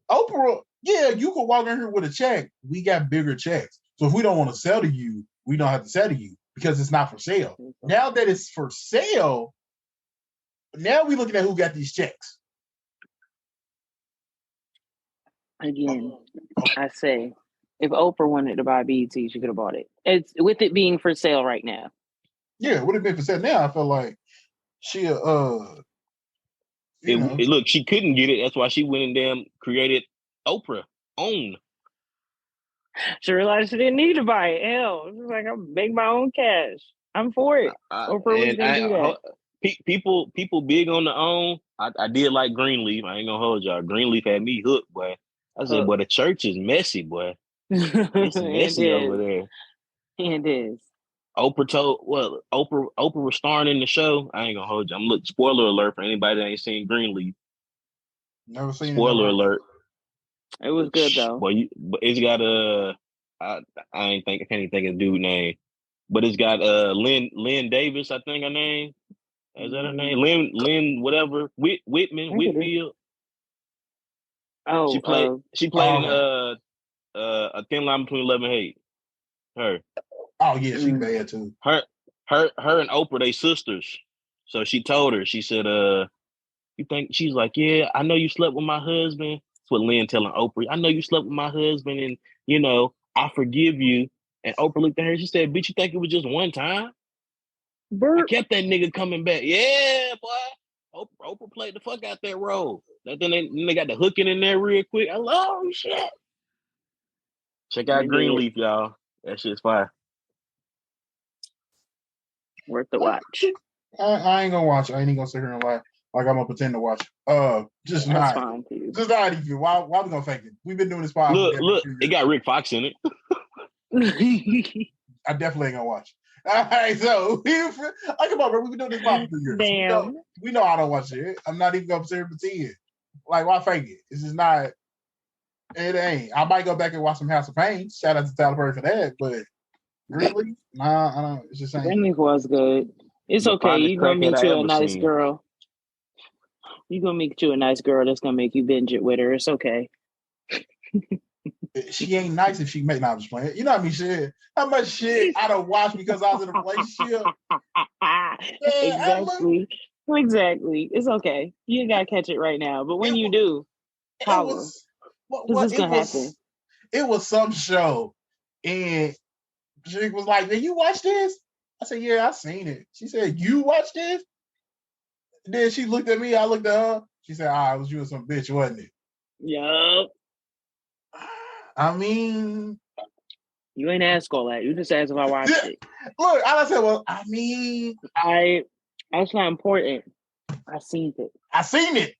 Oprah, yeah, you could walk in here with a check. We got bigger checks. So if we don't want to sell to you, we don't have to sell to you because it's not for sale. Now that it's for sale, now we're looking at who got these checks. Again, I say, if Oprah wanted to buy BET, she could have bought it. It's with it being for sale right now. Yeah, would have been for sale now. I feel like she look, she couldn't get it. That's why she went and damn created Oprah own. She realized she didn't need to buy it. Hell, she's like, I'll make my own cash. I'm for it. Oprah was gonna do that. People big on the own. I did like Greenleaf. I ain't gonna hold y'all. Greenleaf had me hooked, boy. I said, boy, the church is messy, boy. It's messy over there. It is. Oprah was starring in the show. I ain't gonna hold you. Spoiler alert for anybody that ain't seen Greenleaf. Never seen Spoiler alert. It was good though. But it's got I can't even think of the dude's name. But it's got Lynn Davis, I think her name. Is that her name? Lynn whatever. Whitfield. Oh, She played in A Thin Line Between Love and Hate. Her. Oh yeah, she bad too. Her and Oprah, they sisters. So she told her, she said, you think, she's like, yeah, I know you slept with my husband. That's what Lynn telling Oprah. I know you slept with my husband and, you know, I forgive you. And Oprah looked at her, she said, bitch, you think it was just one time? I kept that nigga coming back. Yeah, boy. Oprah played the fuck out that role. Then they got the hooking in there real quick. I love shit. Check out Greenleaf, y'all. That shit's fire. Worth the watch. I ain't gonna watch it. I ain't even gonna sit here and lie. Like I'm gonna pretend to watch. Just That's not. fine too. Just not even. Why we gonna fake it? We've been doing this podcast. Look, it got Rick Fox in it. I definitely ain't gonna watch. All right, so come on, bro. We've been doing this podcast for years. Damn. We know I don't watch it. I'm not even gonna sit here and pretend. Like, why fake it? It's just not. It ain't. I might go back and watch some House of Pain. Shout out to Tyler Perry for that, but Greenleaf, nah, I don't. It's just ain't. Greenleaf was good. It's okay. You gonna meet you a nice girl. You gonna meet you a nice girl that's gonna make you binge it with her. It's okay. She ain't nice if she make. Nah, I'm just playing. You know what I mean? Shit. How much shit I done watched because I was in a relationship? Exactly. It's okay. You ain't gotta catch it right now, but when you do, holler. This is gonna happen. It was some show, and she was like, "Did you watch this?" I said, "Yeah, I seen it." She said, "You watched this?" And then she looked at me. I looked at her. She said, it was you and some bitch, wasn't it?" Yup. I mean, you ain't ask all that. You just asked if I watched it. Look, I said, well, I mean, that's not important. I seen it. I seen it.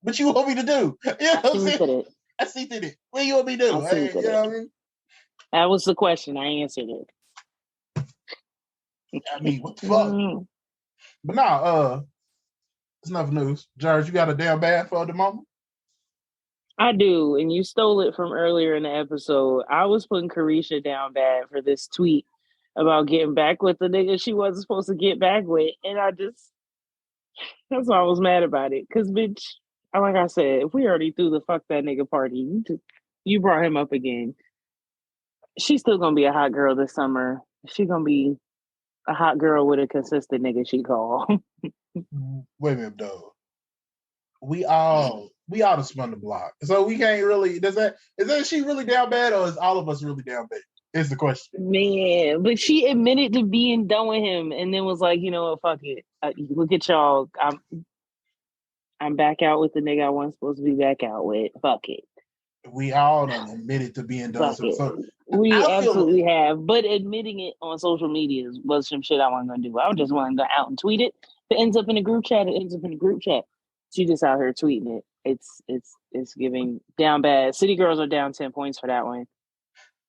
What you want me to do? You know what I'm saying? I seen it. What you want me to do? You know what I mean? That was the question. I answered it. I mean, what the fuck? But nah, it's enough news. George, you got a damn bad for the moment? I do, and you stole it from earlier in the episode. I was putting Carisha down bad for this tweet about getting back with the nigga she wasn't supposed to get back with, and that's why I was mad about it. Because, bitch, like I said, if we already threw the fuck that nigga party, you brought him up again. She's still gonna be a hot girl this summer. She gonna be a hot girl with a consistent nigga she call. Wait a minute, though. We all to spun the block, so we can't really. Is that she really down bad, or is all of us really down bad? Is the question. Man, but she admitted to being done with him, and then was like, you know what, fuck it. Look at y'all. I'm back out with the nigga I wasn't supposed to be back out with. Fuck it. We all done admitted to being done. So we absolutely have, but admitting it on social media was some shit I wasn't gonna do. I just wanted to go out and tweet it. If it ends up in a group chat, it ends up in a group chat. She just out here tweeting it. It's giving down bad. City Girls are down 10 points for that one.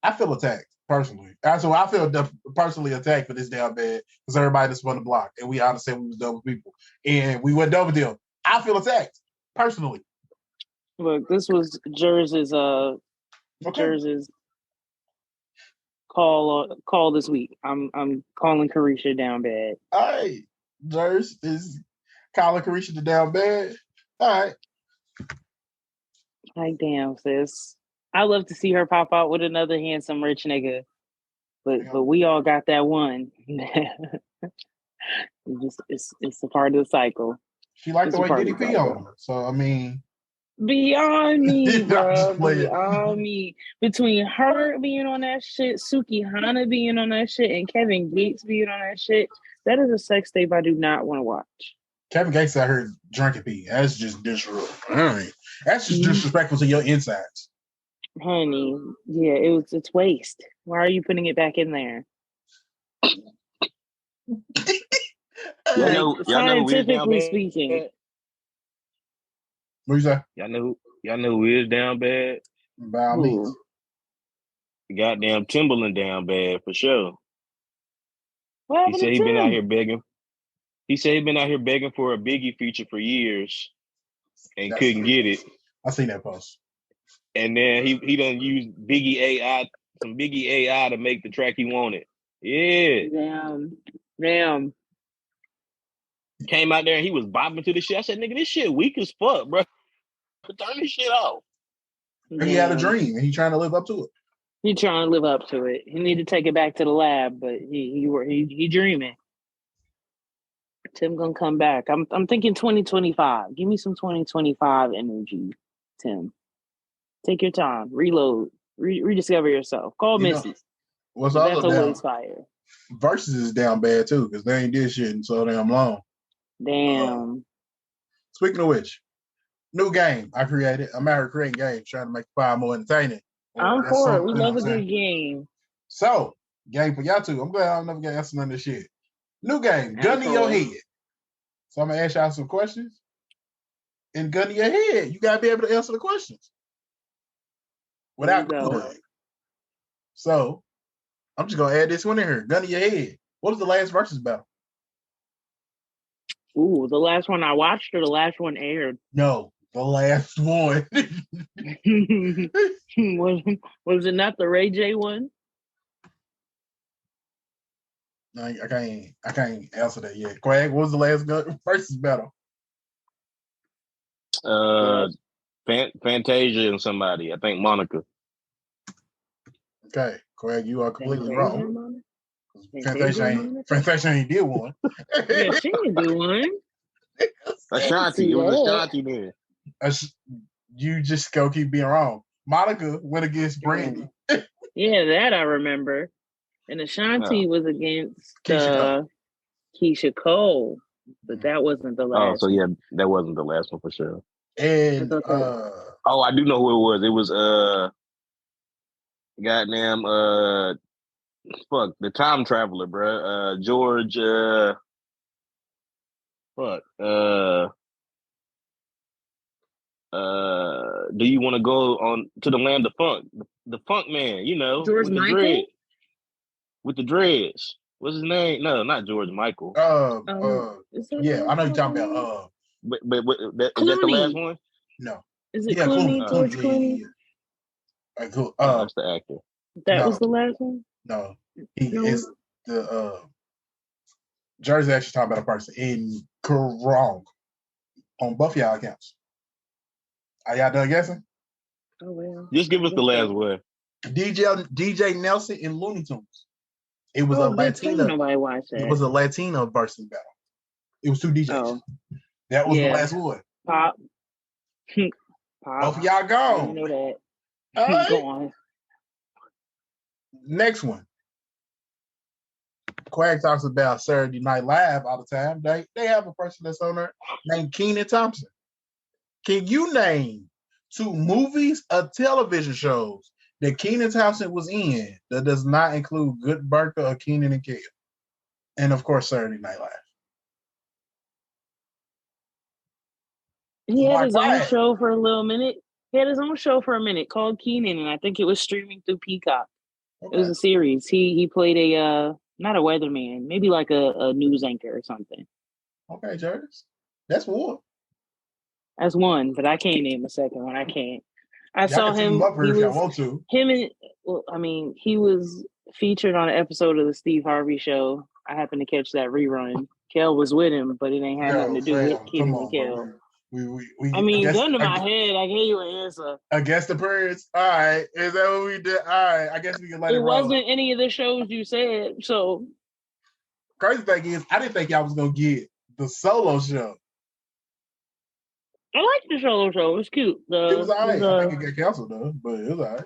I feel attacked personally. So I feel personally attacked for this down bad because everybody just spun the block and we all said we was done with people and we went double deal. I feel attacked personally. Look, this was Jersey's call this week. I'm calling Carisha down bad. All right, Jers is calling Carisha the down bad. All right. Like, damn, sis. I love to see her pop out with another handsome rich nigga, but we all got that one. It's a part of the cycle. She liked the way Diddy pee on her. So I mean, beyond me, bro. Beyond me. Between her being on that shit, Suki Hana being on that shit, and Kevin Gates being on that shit, that is a sex tape I do not want to watch. Kevin Gates out here drinking pee. That's just disrespectful. That's just disrespectful to your insides. Honey, yeah, it's waste. Why are you putting it back in there? Scientifically speaking. What you say? Y'all know who is down bad? By all means. Goddamn Timberland down bad for sure. He said he's been out here begging. He said he's been out here begging for a Biggie feature for years and couldn't get it. I seen that post. And then he done used some Biggie AI to make the track he wanted. Yeah. Damn. Came out there and he was bopping to the shit. I said, nigga, this shit weak as fuck, bro. Turn this shit off. He had a dream and he trying to live up to it. He trying to live up to it. He need to take it back to the lab, but he dreaming. Tim gonna come back. I'm thinking 2025. Give me some 2025 energy, Tim. Take your time. Reload. Rediscover yourself. Call Missy. What's that's also always down? fire. Versus is down bad too because they ain't did shit in so damn long. Damn. Speaking of which, new game I created. I'm out here creating games, trying to make the file more entertaining. I'm for it. We love a good game. So, game for y'all too. I'm glad I don't never get answer none of this shit. New game, gun in your head. So I'm gonna ask y'all some questions. And gun in your head, you gotta be able to answer the questions without Googling. So I'm just gonna add this one in here. Gun in your head. What was the last versus battle? Ooh, the last one I watched or the last one aired? No, the last one. was it not the Ray J one? No, I can't answer that yet. Quag, what was the last versus battle? Fantasia and somebody. I think Monica. Okay, Quag, you are completely wrong. Fantasia ain't did one. Yeah, she didn't do one. Ashanti. It was Ashanti then. You just go keep being wrong. Monica went against Brandy. Yeah, that I remember. And Ashanti was against Keisha Cole, but that wasn't the last. Oh, so yeah, that wasn't the last one for sure. And I do know who it was. It was goddamn the time traveler, bro. George do you want to go on to the land of funk? The funk man, you know, George with Michael? the dread. With the dreads. What's his name? No, not George Michael. Yeah, I know you're talking about But is that the last one? No. Is it Clooney? George Clooney? Yeah. Cool. That's the actor. That was the last one? No. It's the Jersey actually talking about a person in wrong on both y'all accounts. Are y'all done guessing? Oh well. Just give us the last one. DJ Nelson in Looney Tunes. It was a Latina. Nobody watched that. It was a Latina versus battle. It was two DJs. Oh. That was the last one. Pop. Both of y'all gone. You know that. All right. Go on. Next one. Quag talks about Saturday Night Live all the time. They have a person that's on there named Kenan Thompson. Can you name 2 movies or television shows that Kenan Thompson was in that does not include Good Burger or Kenan and Kel? And of course, Saturday Night Live. He had his own show for a little minute. He had his own show for a minute called Kenan, and I think it was streaming through Peacock. Okay. It was a series. He played a not a weatherman, maybe like a news anchor or something. Okay, Jervis. That's one. That's one, but I can't name a second one. I can't. I saw him. He was featured on an episode of the Steve Harvey Show. I happened to catch that rerun. Kel was with him, but it ain't had nothing to do with Kenan and Kel. Gun to my head, I gave you an answer. Against the Prince. All right. Is that what we did? All right. I guess we can let it roll. It wasn't any of the shows you said, so. Crazy thing is, I didn't think y'all was going to get the solo show. I liked the solo show. It was cute. It was all right. I think it got canceled, though, but it was all right.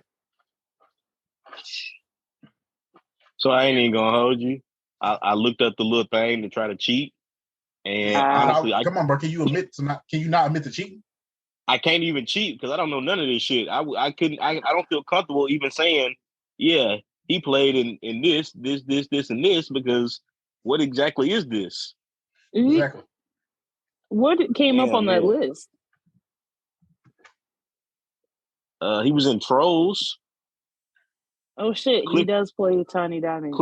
So I ain't even going to hold you. I looked up the little thing to try to cheat. And honestly, come on, bro. Can you not admit to cheating? I can't even cheat because I don't know none of this shit. I don't feel comfortable even saying, yeah, he played in this, and this, because what exactly is this? Exactly. What came up on that list? He was in Trolls. Oh shit, he does play Tiny Diamond.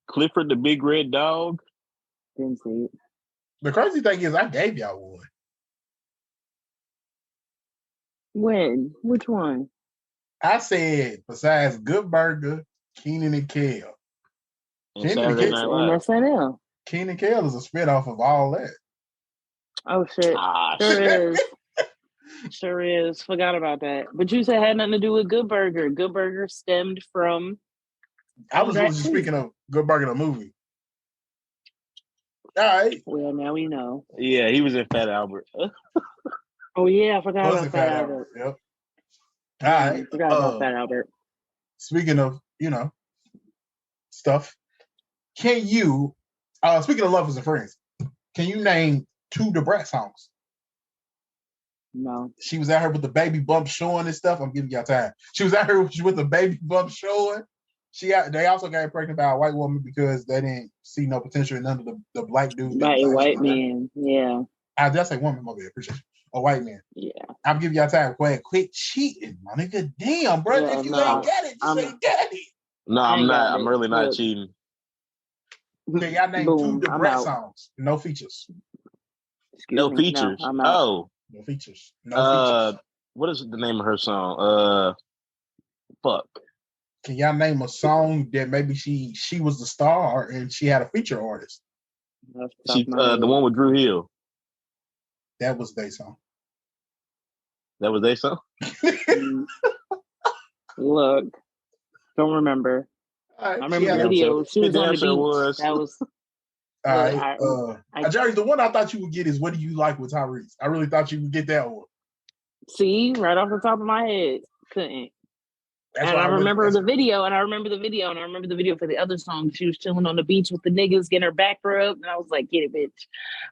Clifford the Big Red Dog. Didn't see it. The crazy thing is, I gave y'all one. When? Which one? I said, besides Good Burger, Kenan and Kel. Kenan and SNL. Kenan and Kel is a spinoff of all that. Oh shit! There is. Sure is. Forgot about that. But you said it had nothing to do with Good Burger. Good Burger stemmed from I was that just too. speaking of Good Burger, the movie. All right. Well, now we know. Yeah, he was in Fat Albert. Oh yeah, I forgot Was it about Fat Albert. Yep. All right. Forgot about Fat Albert. Speaking of, stuff, can you, speaking of lovers and friends, can you name 2 DaBrat songs? No. She was out here with the baby bump showing and stuff. I'm giving y'all time. She was out here with the baby bump showing. They also got pregnant by a white woman because they didn't see no potential in none of the black dude. By a white man, yeah. I just say woman, my bad. Appreciate you. A white man. Yeah. I'm giving y'all time. Go ahead, quit cheating, my nigga. Damn, bro. Yeah, if you ain't got it, just ain't got it. No, I'm not. I'm really not cheating. Okay, y'all name 2 DaBrat songs. No features. No features. No, I'm out. Oh. No features. No features. What is the name of her song? Fuck. Can y'all name a song that maybe she was the star and she had a feature artist? She the one with Drew Hill. That was their song. That was their song? Look. Don't remember. Right, I remember the video. She was on the beach. That was all right. Jerry, the one I thought you would get is "What Do You Like" with Tyrese. I really thought you would get that one. See, right off the top of my head, couldn't. I remember the video for the other song. She was chilling on the beach with the niggas, getting her back rubbed, and I was like, "Get it, bitch!"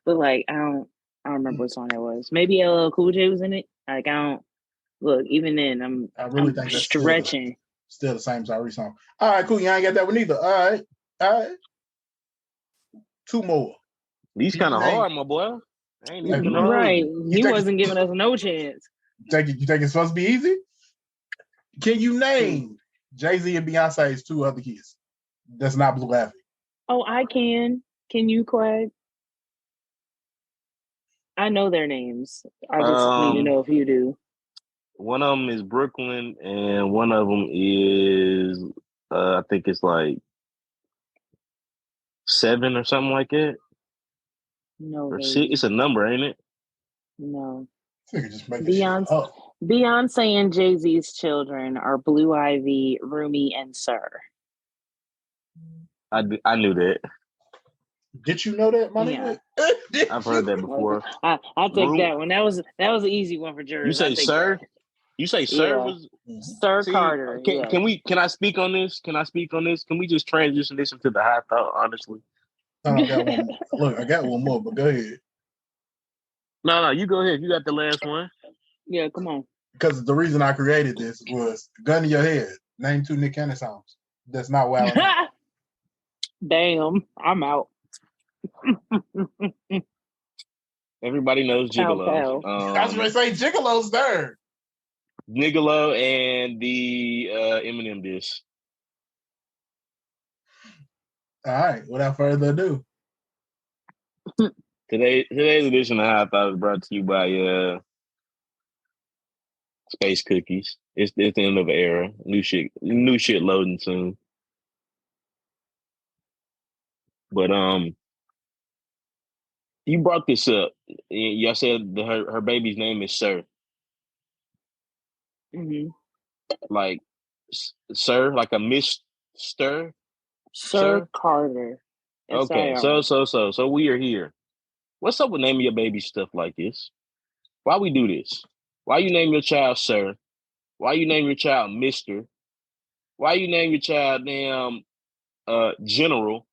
But like, I don't remember what song that was. Maybe LL Cool J was in it. Like, I don't look. Even then, I really think that's stretching. Still the same Tyrese song. All right, cool. You ain't got that one either. All right. 2 more. These kind of hard, my boy. Ain't right. He wasn't giving us no chance. You think it's supposed to be easy? Can you name Jay-Z and Beyonce's 2 other kids? That's not Blue Ivy. Oh, I can. Can you, Quag? I know their names. I just need to know if you do. One of them is Brooklyn, and one of them is, I think it's like 7 or something like that. No, or 6. It's a number, ain't it? No. Beyonce and Jay-Z's children are Blue Ivy, Rumi, and Sir. I knew that. Did you know that, money? Yeah. I've heard that before. I'll take that one. That was an easy one for Jerry. You say Sir? That. You say Sir was Sir Carter. Can I speak on this? Can we just transition this into the high thought, honestly? I got one. Look, I got one more, but go ahead. No, you go ahead. You got the last one. Yeah, come on. Because the reason I created this was gun in your head. Name 2 Nick Cannon songs. That's not wild. Damn, I'm out. Everybody knows Gigolo. I was going to say Gigolo's third. Gigolo and the Eminem diss. All right, without further ado. Today's edition of High Thought is brought to you by Space Cookies. It's the end of an era. New shit loading soon. But you brought this up. Y'all said her baby's name is Sir. Mm-hmm. Like Sir, like a Mr. Sir Carter. Okay, so we are here. What's up with naming your baby stuff like this? Why we do this? Why you name your child Sir? Why you name your child Mr.? Why you name your child damn General?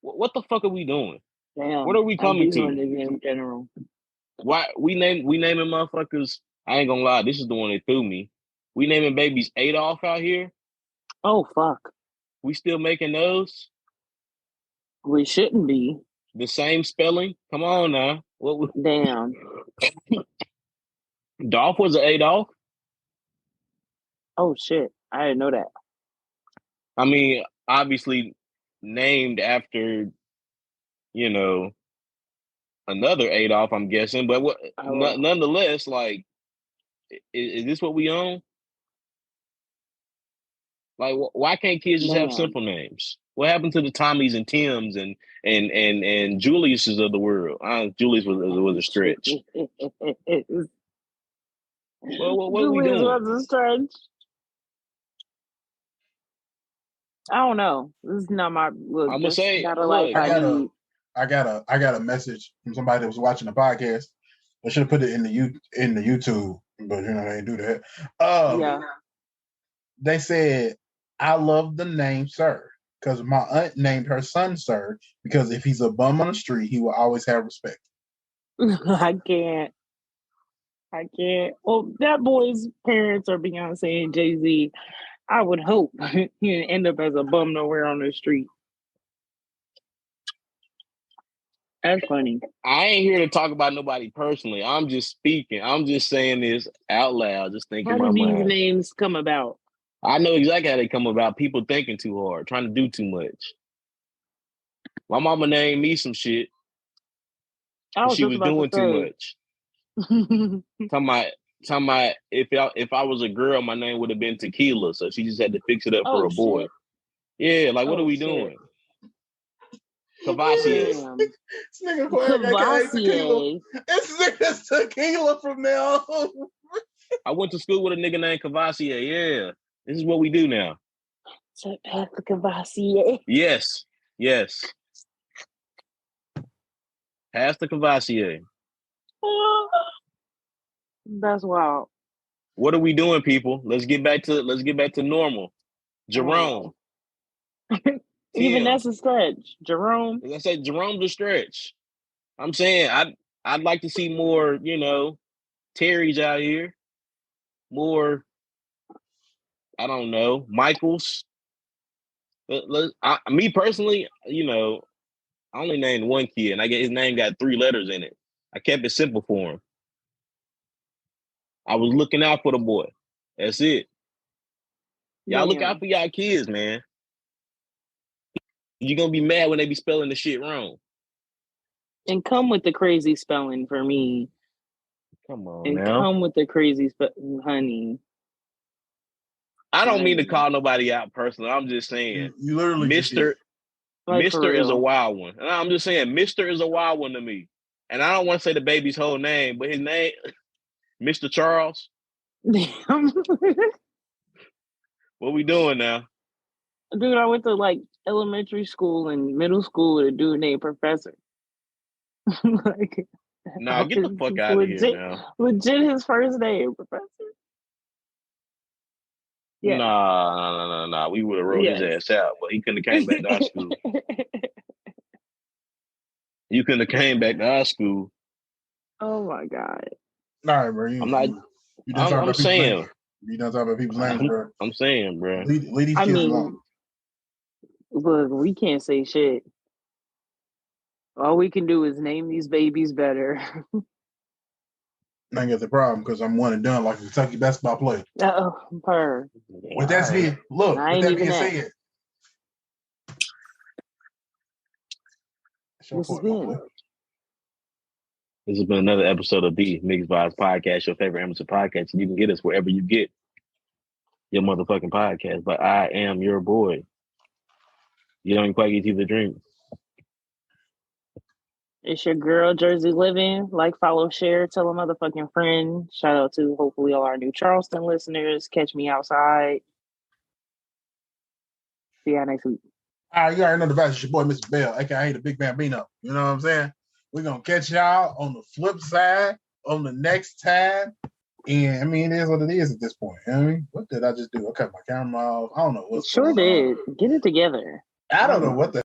What the fuck are we doing? Damn, what are we coming to? General. Why we naming motherfuckers? I ain't gonna lie, this is the one that threw me. We naming babies Adolf out here. Oh fuck. We still making those? We shouldn't be. The same spelling? Come on now. Damn. Dolph was an Adolf? Oh shit. I didn't know that. I mean, obviously named after, another Adolf, I'm guessing. But nonetheless, like, is this what we own? Like, why can't kids just have simple names? What happened to the Tommies and Tims and Juliuses of the world? Julius was a stretch. Well, what are we doing? Was a stretch. I don't know. This is not my look. I'm gonna say, not a life I need. I got a message from somebody that was watching the podcast. I should have put it in the YouTube, but they didn't do that. Yeah. They said, I love the name Sir, because my aunt named her son Sir, because if he's a bum on the street, he will always have respect. I can't. Well, that boy's parents are Beyonce and Jay-Z. I would hope he'd end up as a bum nowhere on the street. That's funny. I ain't here to talk about nobody personally. I'm just speaking. I'm just saying this out loud, just thinking How my do these mind. names come about? I know exactly how they come about. People thinking too hard, trying to do too much. My mama named me some shit. She was doing too much. Talking about if I was a girl, my name would have been Tequila, so she just had to fix it up for a boy. Shit. Yeah, like what are we doing? Cavassier. This nigga Cavassier. This nigga's Tequila from now on. I went to school with a nigga named Cavassier. Yeah, this is what we do now. So Pastor Cavassier. Yes. Pastor Cavassier. That's wild. What are we doing, people? Let's get back to normal. Jerome. Even that's a stretch. Jerome. Like I said, Jerome's a stretch. I'm saying I'd like to see more, Terry's out here. More, I don't know, Michaels. Me personally, I only named one kid, and his name got 3 letters in it. I kept it simple for him. I was looking out for the boy. That's it. Y'all look out for y'all kids, man. You're going to be mad when they be spelling the shit wrong. And come with the crazy spelling for me. Come on, and now. Come with the crazy spelling, honey. I don't mean to call nobody out personally. I'm just saying. You literally Mr. is a wild one. And I'm just saying, Mr. is a wild one to me. And I don't want to say the baby's whole name, but his name, Mr. Charles. What we doing now? Dude, I went to elementary school and middle school with a dude named Professor. Nah, get the fuck out of here now. Legit his first name, Professor. Yeah. Nah. We would have wrote his ass out, but he couldn't have came back to our school. You couldn't have came back to our school. Oh my God. All right, bro. I'm saying. You done talking about people's names, bro. I'm saying, bro. Leave these kids alone. Look, we can't say shit. All we can do is name these babies better. I get the problem because I'm one and done like a Kentucky basketball player. Per. With that being said, this has been another episode of the Mixed Vibez Podcast, your favorite amateur podcast. And you can get us wherever you get your motherfucking podcast. But I am your boy. You don't quite get to the drink. It's your girl, Jersey Living. Like, follow, share, tell a motherfucking friend. Shout out to hopefully all our new Charleston listeners. Catch me outside. See y'all next week. All right, you already know the vibes. It's your boy, Mr. Bell, aka the Big Bambino. You know what I'm saying? We're going to catch y'all on the flip side on the next time. And, it is what it is at this point. You know what I mean? What did I just do? I cut my camera off. I don't know what's going on. Sure did. Get it together. I don't know what the